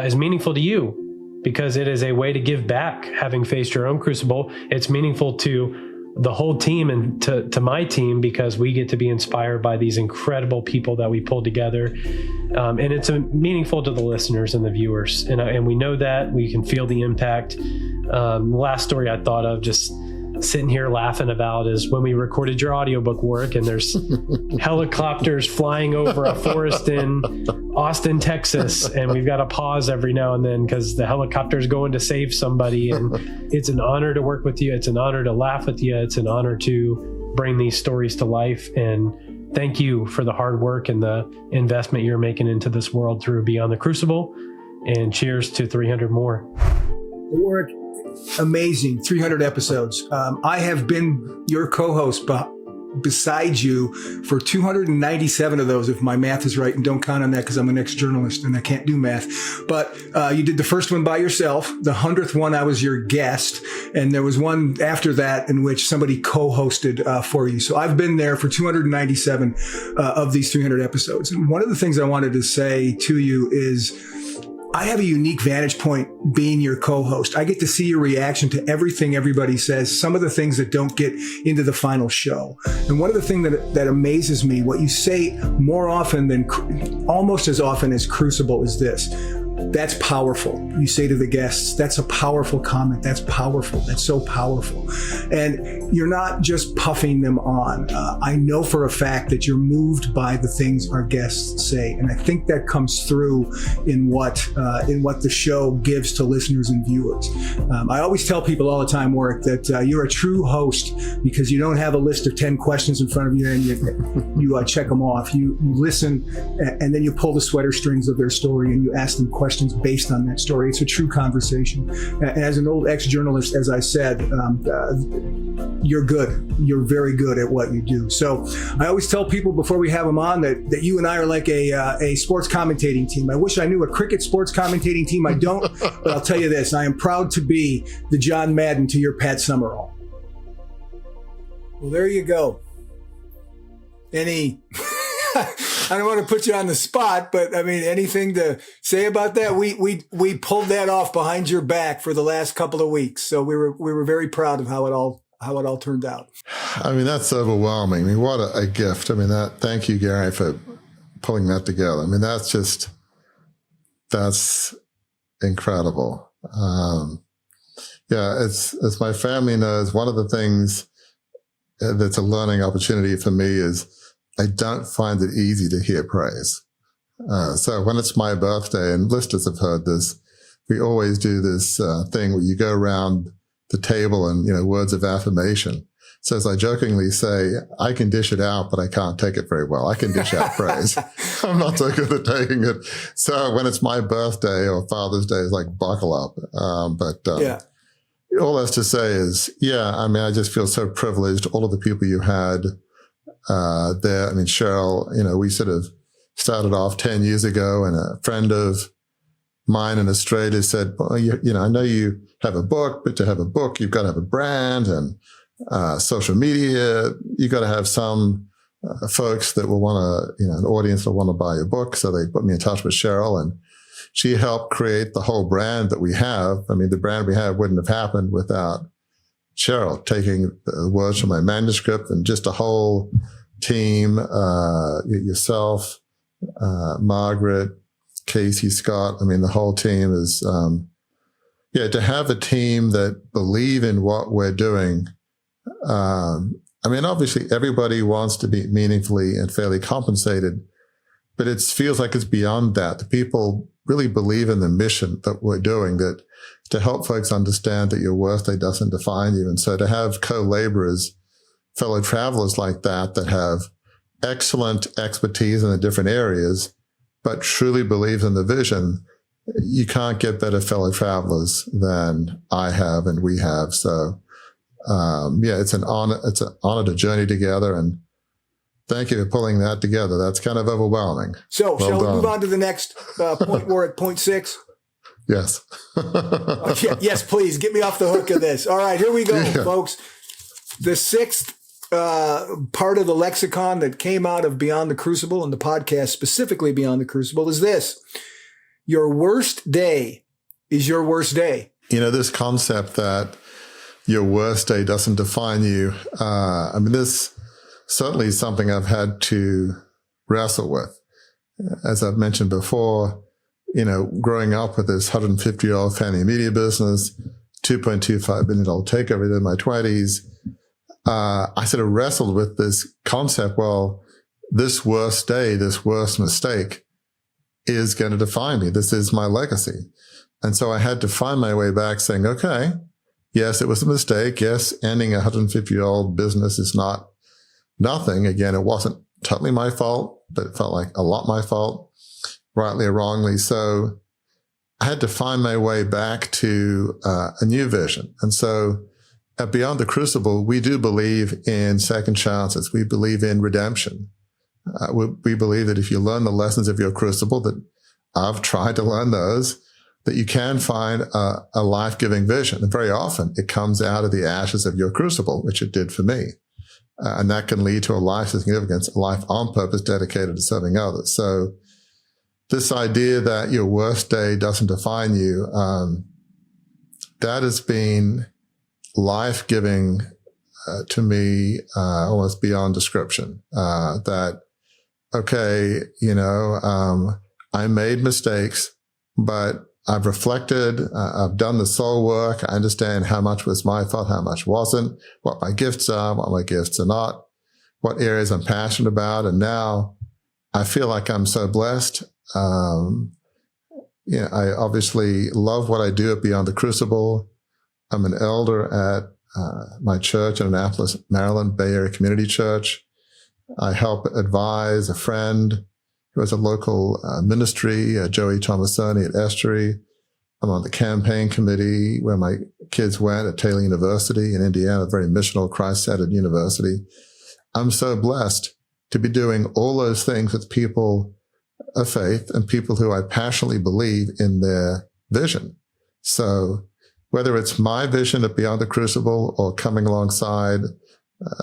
F: is meaningful to you, because it is a way to give back, having faced your own crucible. It's meaningful to the whole team and to my team, because we get to be inspired by these incredible people that we pulled together. And it's meaningful to the listeners and the viewers. And we know that we can feel the impact. The last story I thought of, just sitting here laughing about, is when we recorded your audiobook, Warwick, and there's helicopters flying over a forest in Austin, Texas, and we've got to pause every now and then because the helicopter's going to save somebody. And it's an honor to work with you. It's an honor to laugh with you. It's an honor to bring these stories to life. And thank you for the hard work and the investment you're making into this world through Beyond the Crucible. And cheers to 300 more.
B: Warwick, amazing. 300 episodes. I have been your co-host beside you for 297 of those, if my math is right, and don't count on that because I'm an ex-journalist and I can't do math. But you did the first one by yourself. The 100th one, I was your guest. And there was one after that in which somebody co-hosted for you. So I've been there for 297 of these 300 episodes. And one of the things I wanted to say to you is, I have a unique vantage point being your co-host. I get to see your reaction to everything everybody says, some of the things that don't get into the final show. And one of the things that amazes me, what you say more often than, almost as often as Crucible, is this. That's powerful. You say to the guests, that's a powerful comment. That's powerful. That's so powerful. And you're not just puffing them on. I know for a fact that you're moved by the things our guests say. And I think that comes through in what the show gives to listeners and viewers. I always tell people all the time, Warwick, that you're a true host because you don't have a list of 10 questions in front of you and you check them off. You listen and then you pull the sweater strings of their story and you ask them questions based on that story. It's a true conversation. As an old ex-journalist, as I said, you're good. You're very good at what you do. So I always tell people before we have them on that you and I are like a sports commentating team. I wish I knew a cricket sports commentating team. I don't, but I'll tell you this. I am proud to be the John Madden to your Pat Summerall. Well, there you go. I don't want to put you on the spot, but I mean, anything to say about that? We pulled that off behind your back for the last couple of weeks. So we were very proud of how it all turned out.
A: I mean, that's overwhelming. I mean, what a gift. I mean, thank you, Gary, for pulling that together. I mean, that's incredible. Yeah, as my family knows, one of the things that's a learning opportunity for me is I don't find it easy to hear praise. So when it's my birthday, and listeners have heard this, we always do this thing where you go around the table and, words of affirmation. So as I jokingly say, I can dish it out, but I can't take it very well. I can dish out praise. I'm not so good at taking it. So when it's my birthday or Father's Day, it's like buckle up. Yeah. All that's to say is, I mean, I just feel so privileged. All of the people you had there. I mean, Cheryl, we sort of started off 10 years ago, and a friend of mine in Australia said, well, I know you have a book, but to have a book, you've got to have a brand and social media. You got to have some folks that will want to, an audience that will want to buy your book. So they put me in touch with Cheryl, and she helped create the whole brand that we have. I mean, the brand we have wouldn't have happened without Cheryl taking the words from my manuscript, and just a whole team, yourself, Margaret, Casey, Scott. I mean, the whole team is, to have a team that believe in what we're doing. I mean, obviously everybody wants to be meaningfully and fairly compensated, but it feels like it's beyond that. The people really believe in the mission that we're doing, that to help folks understand that your worth doesn't define you. And so to have co-laborers, fellow travelers like that have excellent expertise in the different areas, but truly believe in the vision, you can't get better fellow travelers than I have and we have. So, it's an honor. It's an honor to journey together, and thank you for pulling that together. That's kind of overwhelming.
B: So, shall we move on to the next point? We're at point 6.
A: Yes.
B: Okay. Yes, please get me off the hook of this. All right, here we go, folks. The 6th part of the lexicon that came out of Beyond the Crucible, and the podcast specifically Beyond the Crucible, is this: your worst day is your worst day.
A: This concept that your worst day doesn't define you. I mean, this certainly is something I've had to wrestle with. As I've mentioned before, growing up with this 150-year-old family media business, $2.25 billion takeover in my 20s, I sort of wrestled with this concept. Well, this worst day, this worst mistake is going to define me. This is my legacy. And so I had to find my way back saying, okay, yes, it was a mistake. Yes, ending a 150-year-old business is not nothing. Again, it wasn't totally my fault, but it felt like a lot my fault, rightly or wrongly. So I had to find my way back to a new vision. And so at Beyond the Crucible, we do believe in second chances. We believe in redemption. We believe that if you learn the lessons of your crucible, that I've tried to learn those, that you can find a life-giving vision. And very often it comes out of the ashes of your crucible, which it did for me. And that can lead to a life of significance, a life on purpose dedicated to serving others. So this idea that your worst day doesn't define you, that has been life-giving to me, almost beyond description. That, okay, I made mistakes, but I've reflected, I've done the soul work. I understand how much was my fault, how much wasn't, what my gifts are, what my gifts are not, what areas I'm passionate about. And now I feel like I'm so blessed. I obviously love what I do at Beyond the Crucible. I'm an elder at my church in Annapolis, Maryland, Bay Area Community Church. I help advise a friend who has a local ministry, Joey Tomasoni at Estuary. I'm on the campaign committee where my kids went at Taylor University in Indiana, a very missional, Christ-centered university. I'm so blessed to be doing all those things with people of faith and people who I passionately believe in their vision. So whether it's my vision at Beyond the Crucible or coming alongside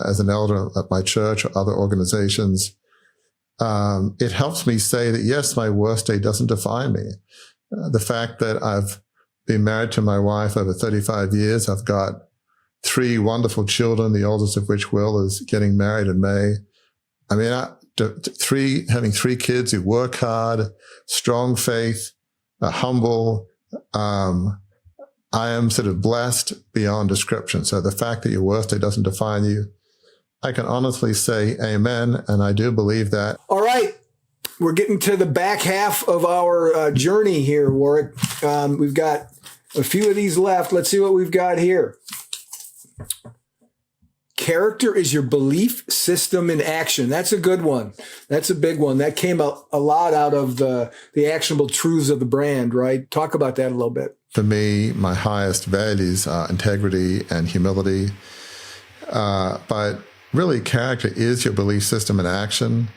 A: as an elder at my church or other organizations, it helps me say that, yes, my worst day doesn't define me. The fact that I've been married to my wife over 35 years, I've got 3 wonderful children, the oldest of which, Will, is getting married in May. I mean, having 3 kids who work hard, strong faith, humble. I am sort of blessed beyond description. So the fact that your worst day doesn't define you, I can honestly say amen, and I do believe that.
B: All right. We're getting to the back half of our journey here, Warwick. We've got a few of these left. Let's see what we've got here. Character is your belief system in action. That's a good one. That's a big one. That came a lot out of the actionable truths of the brand, right? Talk about that a little bit.
A: For me, my highest values are integrity and humility. But really, character is your belief system in action.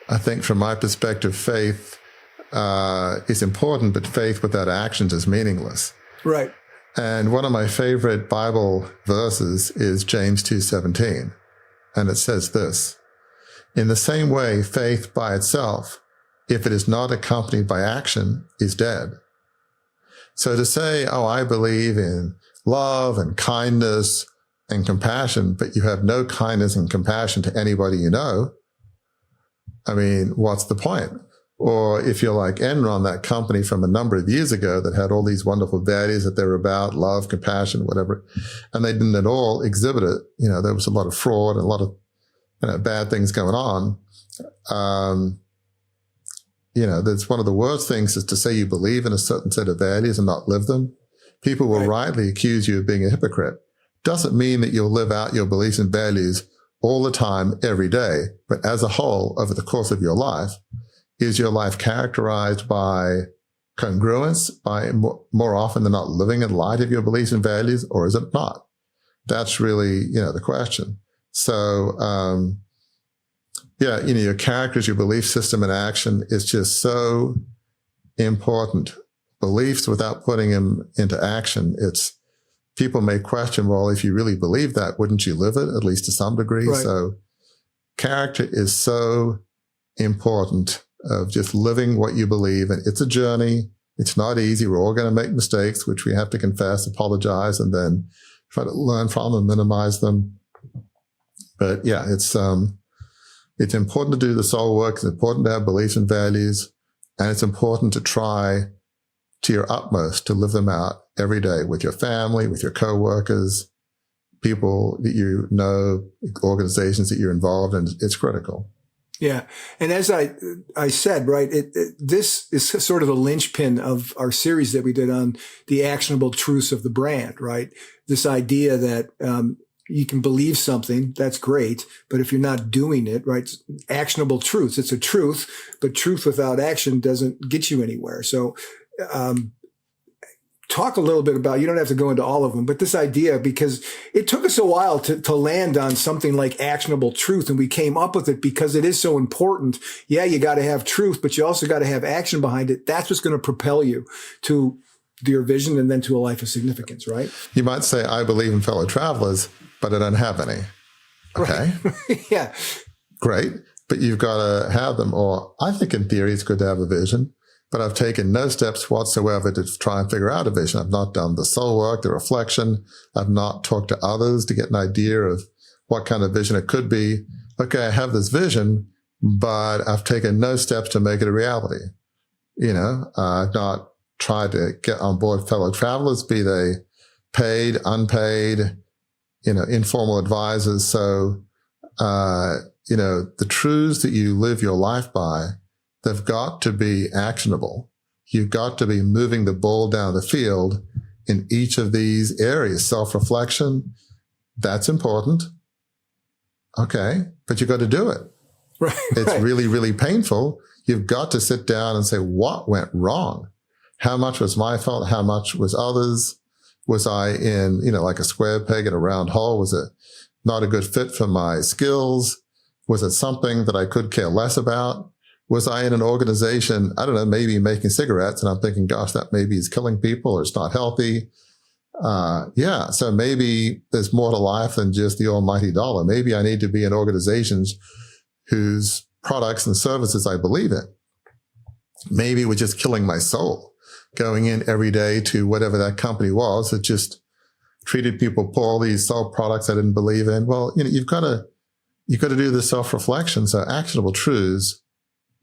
A: I think from my perspective, faith is important, but faith without actions is meaningless.
B: Right.
A: And one of my favorite Bible verses is James 2:17. And it says this: in the same way, faith by itself, if it is not accompanied by action, is dead. So to say, oh, I believe in love and kindness and compassion, but you have no kindness and compassion to anybody you know, I mean, what's the point? Or if you're like Enron, that company from a number of years ago that had all these wonderful values that they were about, love, compassion, whatever, and they didn't at all exhibit it. There was a lot of fraud and a lot of bad things going on. That's one of the worst things is to say you believe in a certain set of values and not live them. People will rightly accuse you of being a hypocrite. Doesn't mean that you'll live out your beliefs and values all the time, every day, but as a whole, over the course of your life, is your life characterized by congruence, by more often than not living in light of your beliefs and values, or is it not? That's really, the question. So, your character is your belief system in action is just so important. Beliefs without putting them into action, people may question, well, if you really believe that, wouldn't you live it, at least to some degree? Right. So character is so important of just living what you believe. And it's a journey. It's not easy. We're all going to make mistakes, which we have to confess, apologize, and then try to learn from them, minimize them. But yeah, it's important to do the soul work. It's important to have beliefs and values. And it's important to try to your utmost to live them out every day with your family, with your coworkers, people that you know, organizations that you're involved in. It's critical.
B: Yeah. And as I said, right, this is sort of the linchpin of our series that we did on the actionable truths of the brand, right? This idea that, you can believe something, that's great, but if you're not doing it, right, actionable truths, it's a truth, but truth without action doesn't get you anywhere. So, talk a little bit about, you don't have to go into all of them, but this idea, because it took us a while to land on something like actionable truth, and we came up with it because it is so important. Yeah, you got to have truth, but you also got to have action behind it. That's what's going to propel you to your vision and then to a life of significance, right?
A: You might say, I believe in fellow travelers, but I don't have any. Okay.
B: Right. Yeah.
A: Great. But you've got to have them. Or I think in theory, it's good to have a vision, but I've taken no steps whatsoever to try and figure out a vision. I've not done the soul work, the reflection. I've not talked to others to get an idea of what kind of vision it could be. Okay, I have this vision, but I've taken no steps to make it a reality. I've not tried to get on board fellow travelers, be they paid, unpaid, informal advisors. So, the truths that you live your life by, they've got to be actionable. You've got to be moving the ball down the field in each of these areas. Self-reflection, that's important. Okay, but you've got to do it.
B: Right.
A: It's really, really painful. You've got to sit down and say, what went wrong? How much was my fault? How much was others? Was I in, like a square peg in a round hole? Was it not a good fit for my skills? Was it something that I could care less about? Was I in an organization, I don't know, maybe making cigarettes, and I'm thinking, gosh, that maybe is killing people or it's not healthy. So maybe there's more to life than just the almighty dollar. Maybe I need to be in organizations whose products and services I believe in. Maybe we're just killing my soul, going in every day to whatever that company was that just treated people poorly, sold products I didn't believe in. Well, you've got to do the self-reflection. So actionable truths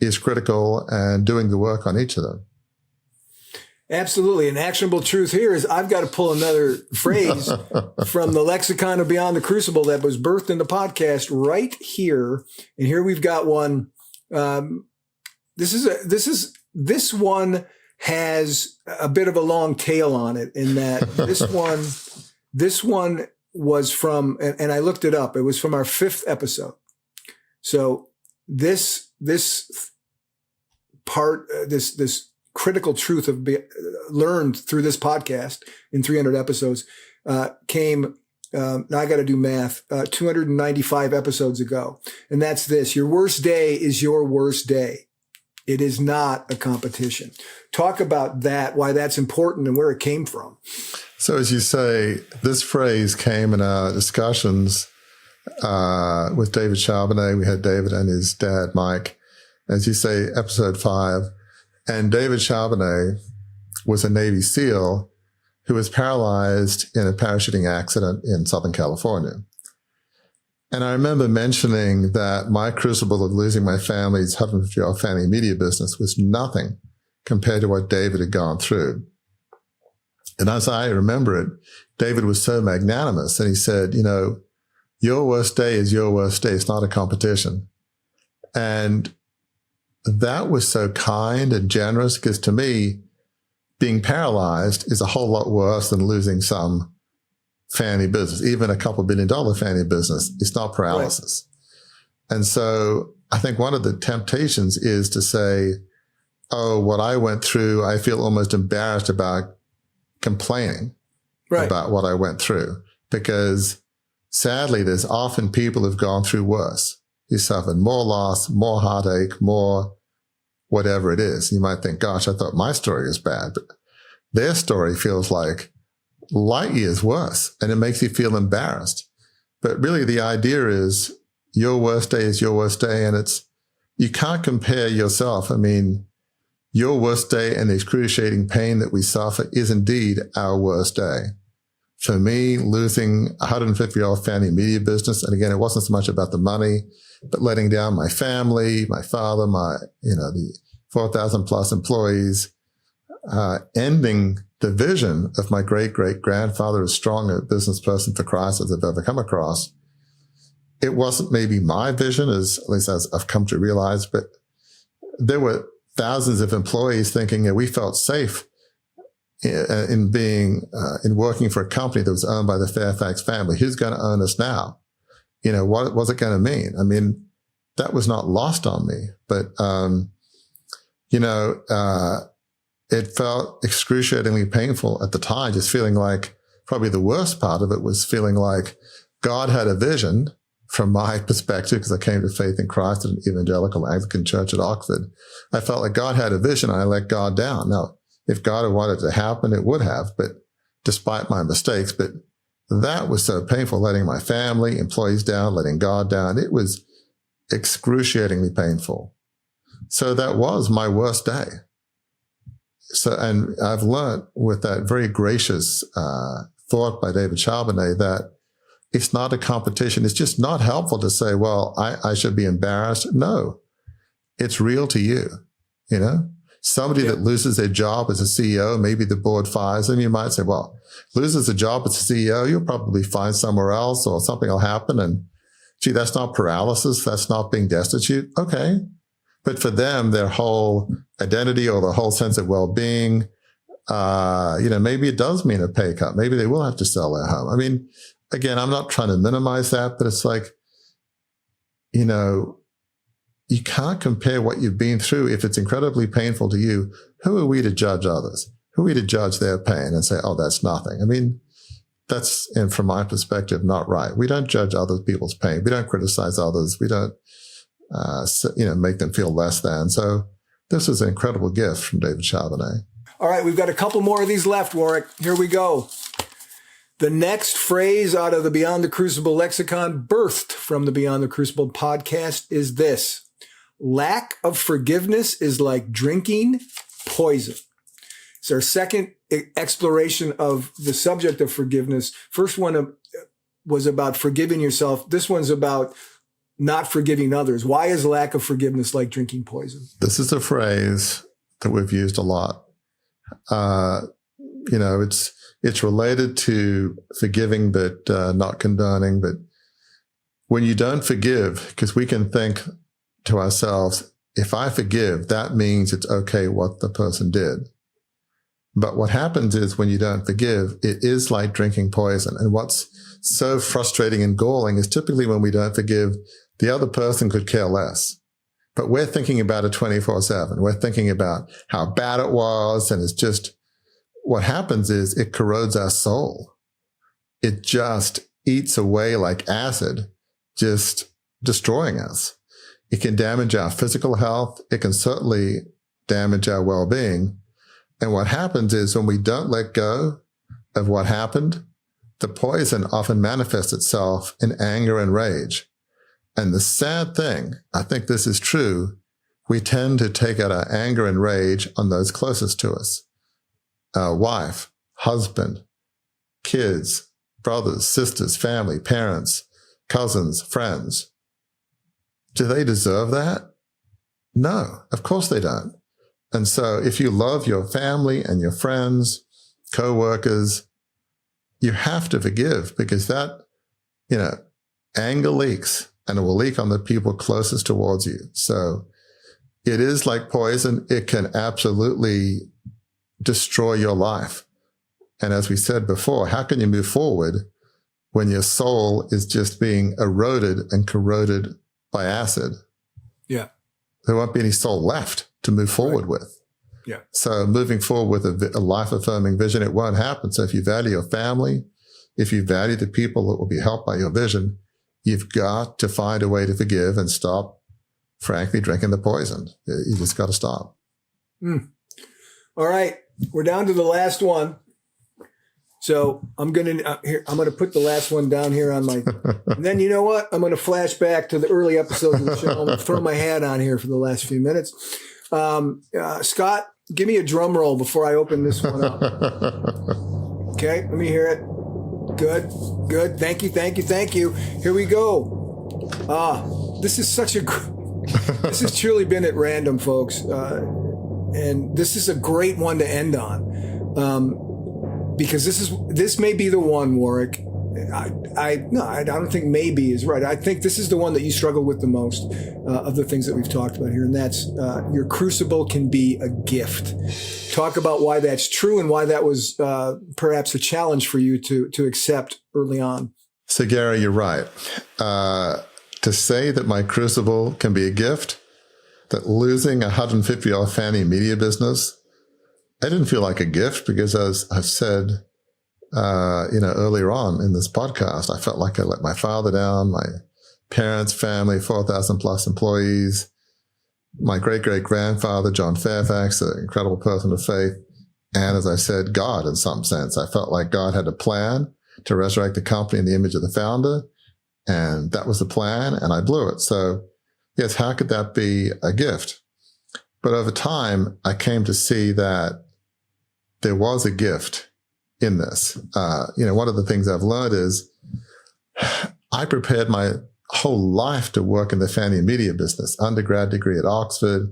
A: is critical, and doing the work on each of them.
B: Absolutely. An actionable truth here is I've got to pull another phrase from the lexicon of Beyond the Crucible that was birthed in the podcast right here. And here we've got one. This one has a bit of a long tail on it, in that this one was from, and I looked it up. It was from our 5th episode. So this part, this critical truth of learned through this podcast in 300 episodes, came, now I got to do math, 295 episodes ago. And that's this: your worst day is your worst day. It is not a competition. Talk about that, why that's important and where it came from.
A: So as you say, this phrase came in our discussions with David Charbonnet. We had David and his dad, Mike, as you say, episode 5. And David Charbonnet was a Navy SEAL who was paralyzed in a parachuting accident in Southern California. And I remember mentioning that my crucible of losing my family's 150-year-old family media business was nothing compared to what David had gone through. And as I remember it, David was so magnanimous, and he said, your worst day is your worst day. It's not a competition. And that was so kind and generous, because to me, being paralyzed is a whole lot worse than losing some family business. Even a couple $1 billion family business, it's not paralysis. Right. And so I think one of the temptations is to say, oh, what I went through, I feel almost embarrassed about complaining about what I went through, because sadly, there's often people who've gone through worse. You suffered more loss, more heartache, more whatever it is. You might think, gosh, I thought my story was bad, but their story feels like light years worse, and it makes you feel embarrassed. But really the idea is your worst day is your worst day, and you can't compare yourself. I mean, your worst day and the excruciating pain that we suffer is indeed our worst day. For me, losing a 150-year-old family media business, and again, it wasn't so much about the money, but letting down my family, my father, the 4,000 plus employees, ending the vision of my great-great-grandfather, as strong a business person for Christ as I've ever come across. It wasn't maybe my vision, at least as I've come to realize, but there were thousands of employees thinking we felt safe in working for a company that was owned by the Fairfax family. Who's going to own us now? What was it going to mean? I mean, that was not lost on me, but, it felt excruciatingly painful at the time, just feeling like, probably the worst part of it was feeling like God had a vision from my perspective, because I came to faith in Christ at an evangelical Anglican church at Oxford. I felt like God had a vision, and I let God down. Now, if God had wanted it to happen, it would have, but despite my mistakes. But that was so painful, letting my family, employees down, letting God down. It was excruciatingly painful. So that was my worst day. So, and I've learned with that very gracious thought by David Charbonnet that it's not a competition. It's just not helpful to say, well, I should be embarrassed. No, it's real to you. Somebody that loses their job as a CEO, maybe the board fires them. You might say, well, loses a job as a CEO, you'll probably find somewhere else or something will happen. And gee, that's not paralysis. That's not being destitute. Okay. But for them, their whole identity or their whole sense of well-being, maybe it does mean a pay cut. Maybe they will have to sell their home. I mean, again, I'm not trying to minimize that, but it's like, you can't compare what you've been through. If it's incredibly painful to you, who are we to judge others? Who are we to judge their pain and say, oh, that's nothing? I mean, that's, and from my perspective, not right. We don't judge other people's pain. We don't criticize others. We don't, make them feel less than. So this is an incredible gift from David Charbonnet.
B: All right, we've got a couple more of these left, Warwick. Here we go. The next phrase out of the Beyond the Crucible lexicon, birthed from the Beyond the Crucible podcast, is this: lack of forgiveness is like drinking poison. It's our second exploration of the subject of forgiveness. First one was about forgiving yourself. This one's about not forgiving others. Why is lack of forgiveness like drinking poison?
A: This is a phrase that we've used a lot. It's related to forgiving, but not condoning. But when you don't forgive, because we can think to ourselves, if I forgive, that means it's okay what the person did. But what happens is when you don't forgive, it is like drinking poison. And what's so frustrating and galling is typically when we don't forgive, the other person could care less. But we're thinking about it 24/7. We're thinking about how bad it was. And it's just, what happens is it corrodes our soul. It just eats away like acid, just destroying us. It can damage our physical health. It can certainly damage our well-being. And what happens is when we don't let go of what happened, the poison often manifests itself in anger and rage. And the sad thing, I think this is true, we tend to take out our anger and rage on those closest to us. Our wife, husband, kids, brothers, sisters, family, parents, cousins, friends. Do they deserve that? No, of course they don't. And so if you love your family and your friends, co-workers, you have to forgive, because that, anger leaks, and it will leak on the people closest towards you. So it is like poison. It can absolutely destroy your life. And as we said before, how can you move forward when your soul is just being eroded and corroded by acid?
B: Yeah.
A: There won't be any soul left to move forward with.
B: Yeah.
A: So moving forward with a life-affirming vision, it won't happen. So if you value your family, if you value the people that will be helped by your vision, you've got to find a way to forgive and stop, frankly, drinking the poison. You just got to stop.
B: All right. We're down to the last one. So I'm going to put the last one down here on my, and then you know what? I'm going to flash back to the early episodes of the show. I'm going to throw my hat on here for the last few minutes. Scott, give me a drum roll before I open this one up. Okay. Let me hear it. Good. Thank you. Here we go. This is this has truly been at random, folks. And this is a great one to end on. Because this may be the one, Warwick. I don't think maybe is right. I think this is the one that you struggle with the most of the things that we've talked about here. And that's your crucible can be a gift. Talk about why that's true and why that was perhaps a challenge for you to accept early on.
A: So Gary, you're right. To say that my crucible can be a gift, that losing a $150 Fannie media business, I didn't feel like a gift, because as I've said, earlier on in this podcast, I felt like I let my father down, my parents, family, 4,000 plus employees, my great-great-grandfather, John Fairfax, an incredible person of faith. And as I said, God, in some sense, I felt like God had a plan to resurrect the company in the image of the founder. And that was the plan, and I blew it. So yes, how could that be a gift? But over time, I came to see that there was a gift in this. One of the things I've learned is I prepared my whole life to work in the Fannie and media business, undergrad degree at Oxford,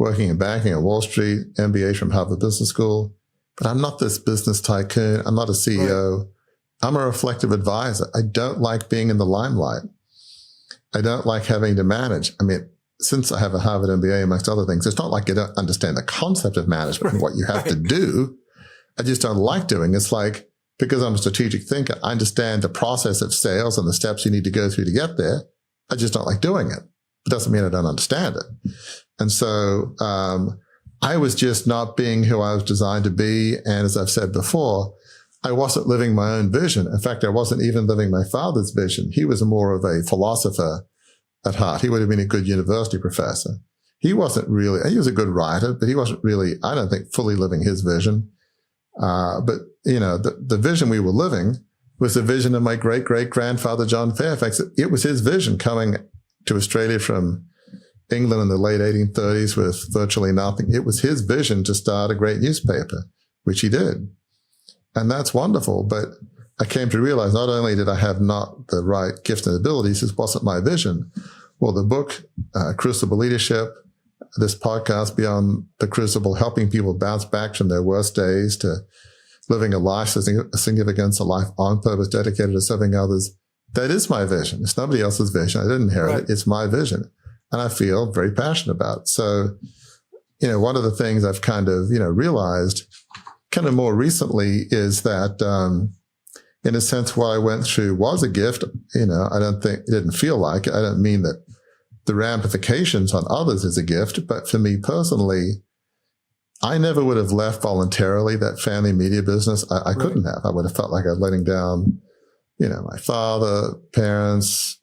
A: working in banking at Wall Street, MBA from Harvard Business School. But I'm not this business tycoon. I'm not a CEO. Right. I'm a reflective advisor. I don't like being in the limelight. I don't like having to manage. I mean, since I have a Harvard MBA, amongst other things, it's not like I don't understand the concept of management and what you have to do. I just don't like doing. It's like, because I'm a strategic thinker, I understand the process of sales and the steps you need to go through to get there. I just don't like doing it. It doesn't mean I don't understand it. And so I was just not being who I was designed to be. And as I've said before, I wasn't living my own vision. In fact, I wasn't even living my father's vision. He was more of a philosopher at heart. He would have been a good university professor. He wasn't really, he was a good writer, but he wasn't really, I don't think, fully living his vision. But, the vision we were living was the vision of my great-great-grandfather, John Fairfax. It was his vision coming to Australia from England in the late 1830s with virtually nothing. It was his vision to start a great newspaper, which he did. And that's wonderful. But I came to realize not only did I have not the right gift and abilities, this wasn't my vision. Well, the book, Crucible Leadership, this podcast, Beyond the Crucible, helping people bounce back from their worst days to living a life of significance, a life on purpose, dedicated to serving others. That is my vision. It's nobody else's vision. I didn't inherit it. It's my vision. And I feel very passionate about it. So, one of the things I've kind of, realized kind of more recently is that, in a sense, what I went through was a gift. I don't think, it didn't feel like it. I don't mean that the ramifications on others is a gift, but for me personally, I never would have left voluntarily that family media business. I couldn't have. I would have felt like I was letting down, my father, parents,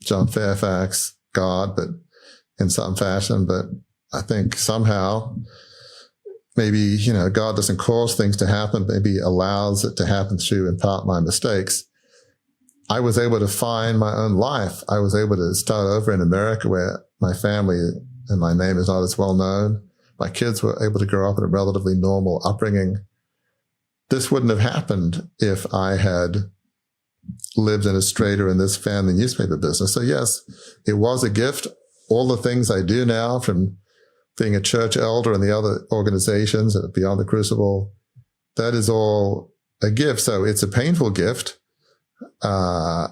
A: John Fairfax, God, but in some fashion. But I think somehow maybe, God doesn't cause things to happen, maybe allows it to happen through, in part, my mistakes. I was able to find my own life. I was able to start over in America where my family and my name is not as well known. My kids were able to grow up in a relatively normal upbringing. This wouldn't have happened if I had lived in Australia in this family newspaper business. So yes, it was a gift. All the things I do now, from being a church elder and the other organizations Beyond the Crucible, that is all a gift. So it's a painful gift. I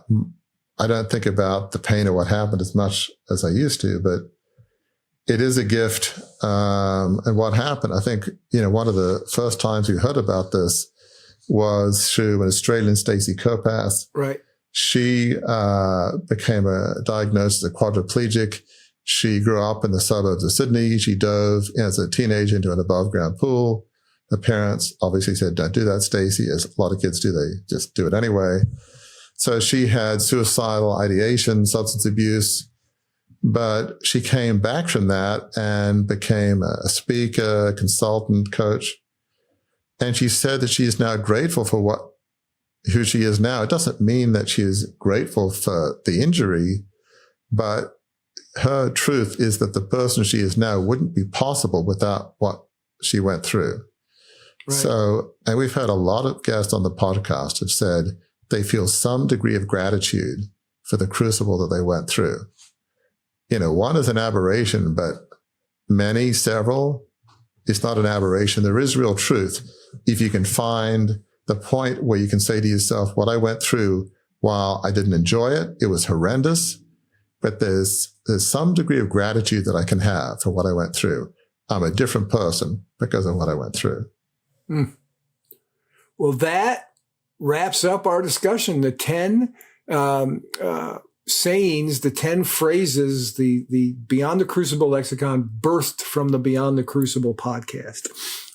A: don't think about the pain of what happened as much as I used to, but it is a gift. And what happened, I think, one of the first times we heard about this was through an Australian, Stacey Kopass.
B: Right.
A: She became diagnosed as a quadriplegic. She grew up in the suburbs of Sydney. She dove as a teenager into an above-ground pool. The parents obviously said, "Don't do that, Stacey," as a lot of kids do. They just do it anyway. So she had suicidal ideation, substance abuse. But she came back from that and became a speaker, consultant, coach. And she said that she is now grateful for who she is now. It doesn't mean that she is grateful for the injury, but her truth is that the person she is now wouldn't be possible without what she went through. Right. So, and we've had a lot of guests on the podcast have said they feel some degree of gratitude for the crucible that they went through. One is an aberration, but several, it's not an aberration. There is real truth. If you can find the point where you can say to yourself, what I went through, while I didn't enjoy it, it was horrendous, but there's some degree of gratitude that I can have for what I went through. I'm a different person because of what I went through.
B: Well, that wraps up our discussion. The 10 sayings, the 10 phrases, the Beyond the Crucible lexicon birthed from the Beyond the Crucible podcast.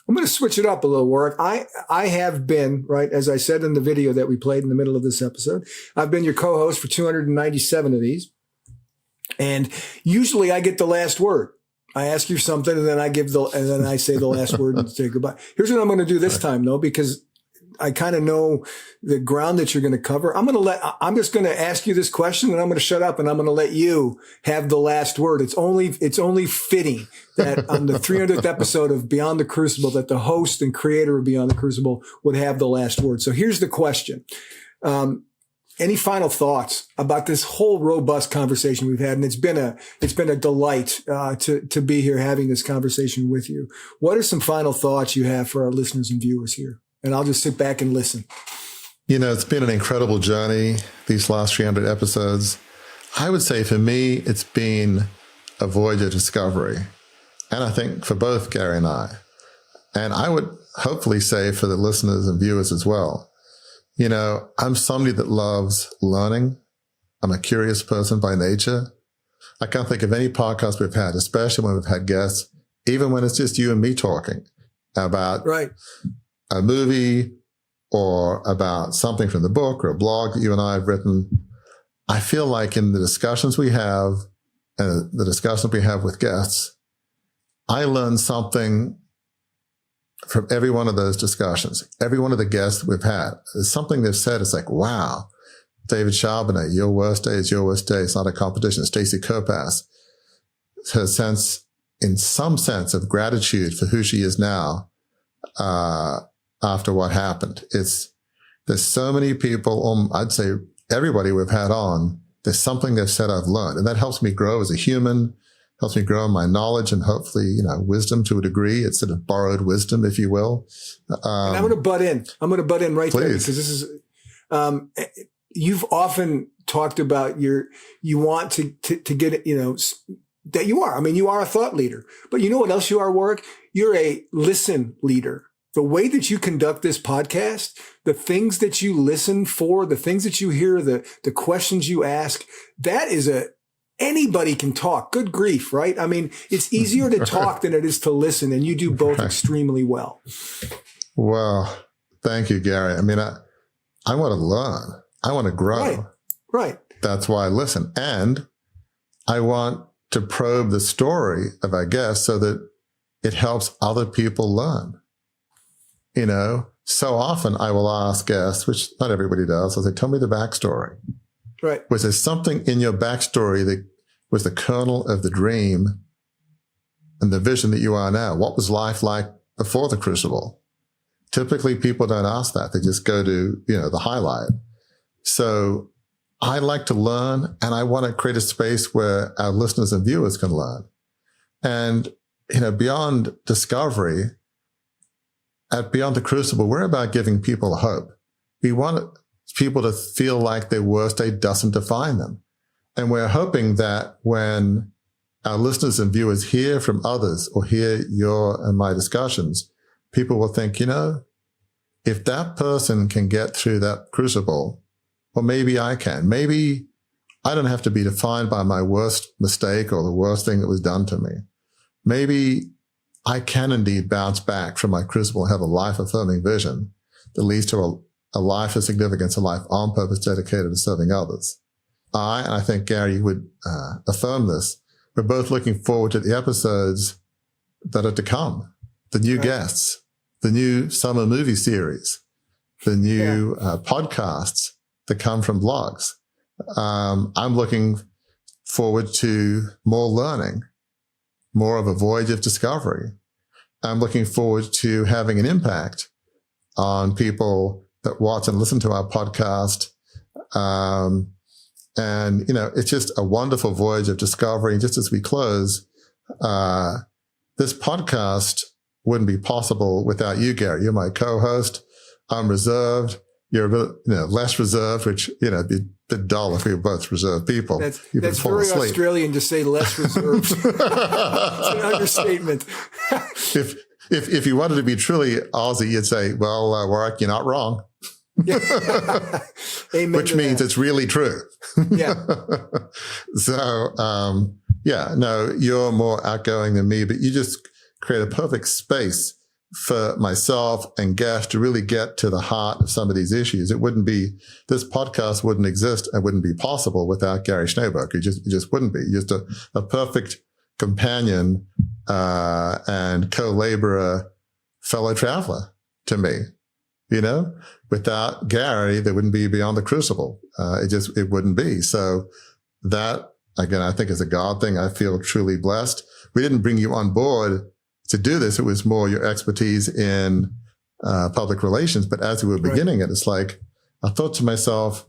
B: I'm going to switch it up a little, Warwick. I have been, right, as I said in the video that we played in the middle of this episode, I've been your co-host for 297 of these. And usually I get the last word. I ask you something and then I say the last word and say goodbye. Here's what I'm going to do this time, though, because I kind of know the ground that you're going to cover. I'm just going to ask you this question and I'm going to shut up and I'm going to let you have the last word. It's only fitting that on the 300th episode of Beyond the Crucible, that the host and creator of Beyond the Crucible would have the last word. So here's the question. Any final thoughts about this whole robust conversation we've had? And it's been a delight to be here having this conversation with you. What are some final thoughts you have for our listeners and viewers here? And I'll just sit back and listen.
A: It's been an incredible journey, these last 300 episodes. I would say for me, it's been a voyage of discovery. And I think for both Gary and I. And I would hopefully say for the listeners and viewers as well. I'm somebody that loves learning. I'm a curious person by nature. I can't think of any podcast we've had, especially when we've had guests, even when it's just you and me talking about a movie or about something from the book or a blog that you and I have written. I feel like in the discussions we have and the discussions we have with guests, I learn something from every one of those discussions. Every one of the guests we've had, there's something they've said. It's like, wow, David Charbonnet, your worst day is your worst day. It's not a competition. Stacey Kopass, her sense, in some sense, of gratitude for who she is now after what happened. There's so many people, I'd say everybody we've had on, there's something they've said I've learned. And that helps me grow as a human, helps me grow in my knowledge and hopefully, wisdom to a degree. It's sort of borrowed wisdom, if you will.
B: And I'm going to butt in. Right there because this is, you've often talked about you want to get, that you are. I mean, you are a thought leader, but you know what else you are, Warwick? You're a listen leader. The way that you conduct this podcast, the things that you listen for, the things that you hear, the questions you ask, that is anybody can talk. Good grief, right? I mean, it's easier to talk than it is to listen, and you do both extremely well.
A: Well, thank you, Gary. I mean, I want to learn. I want to grow.
B: Right.
A: That's why I listen. And I want to probe the story of our guests so that it helps other people learn. So often I will ask guests, which not everybody does, I'll say, tell me the backstory.
B: Right.
A: Was there something in your backstory that was the kernel of the dream and the vision that you are now? What was life like before the crucible? Typically, people don't ask that. They just go to, the highlight. So I like to learn, and I want to create a space where our listeners and viewers can learn. And, beyond discovery, at Beyond the Crucible, we're about giving people hope. We want people to feel like their worst day doesn't define them. And we're hoping that when our listeners and viewers hear from others or hear your and my discussions, people will think, if that person can get through that crucible, well, maybe I can. Maybe I don't have to be defined by my worst mistake or the worst thing that was done to me. Maybe I can indeed bounce back from my crucible and have a life-affirming vision that leads to a life of significance, a life on purpose dedicated to serving others. And I think Gary would affirm this, we're both looking forward to the episodes that are to come, the new guests, the new summer movie series, the new podcasts that come from blogs. I'm looking forward to more learning, more of a voyage of discovery. I'm looking forward to having an impact on people that watch and listen to our podcast. And, it's just a wonderful voyage of discovery. And just as we close, this podcast wouldn't be possible without you, Gary. You're my co-host. I'm reserved. You're a bit, less reserved, which, it'd be a bit dull if we were both reserved people.
B: That's very
A: asleep.
B: Australian to say less reserved. It's an understatement.
A: If you wanted to be truly Aussie, you'd say, well, Warwick, you're not wrong.
B: Amen.
A: Which means
B: that.
A: It's really true.
B: Yeah.
A: So, you're more outgoing than me, but you just create a perfect space for myself and guests to really get to the heart of some of these issues. This podcast wouldn't exist and wouldn't be possible without Gary Schneeberger. It just wouldn't be. Just a perfect companion, and co-laborer, fellow traveler to me. Without Gary, there wouldn't be Beyond the Crucible. It wouldn't be. So that, again, I think is a God thing. I feel truly blessed. We didn't bring you on board to do this. It was more your expertise in public relations. But as we were beginning it, it's like, I thought to myself,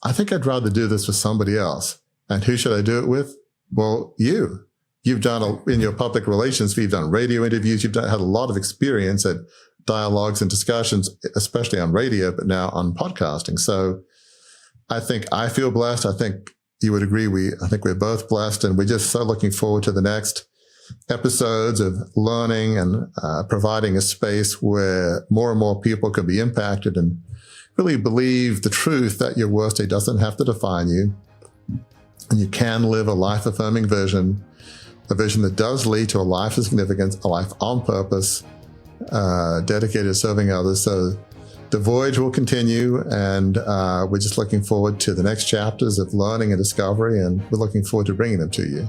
A: I think I'd rather do this with somebody else. And who should I do it with? Well, you. You've done, in your public relations, you've done radio interviews, had a lot of experience at dialogues and discussions, especially on radio, but now on podcasting. So I think I feel blessed. I think you would agree. I think we're both blessed, and we're just so looking forward to the next episodes of learning and providing a space where more and more people can be impacted and really believe the truth that your worst day doesn't have to define you, and you can live a life-affirming vision, a vision that does lead to a life of significance, a life on purpose, dedicated to serving others. So the voyage will continue, and we're just looking forward to the next chapters of learning and discovery, and we're looking forward to bringing them to you.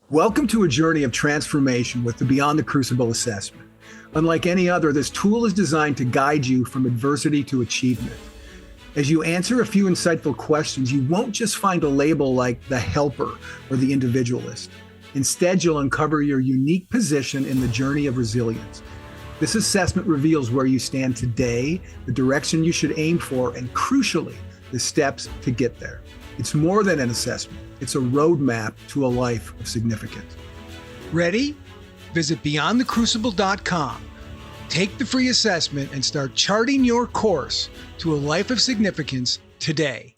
B: Welcome to a journey of transformation with the Beyond the Crucible assessment. Unlike any other, this tool is designed to guide you from adversity to achievement. As you answer a few insightful questions, you won't just find a label like the helper or the individualist. Instead, you'll uncover your unique position in the journey of resilience. This assessment reveals where you stand today, the direction you should aim for, and crucially, the steps to get there. It's more than an assessment. It's a roadmap to a life of significance. Ready? Visit beyondthecrucible.com. Take the free assessment and start charting your course to a life of significance today.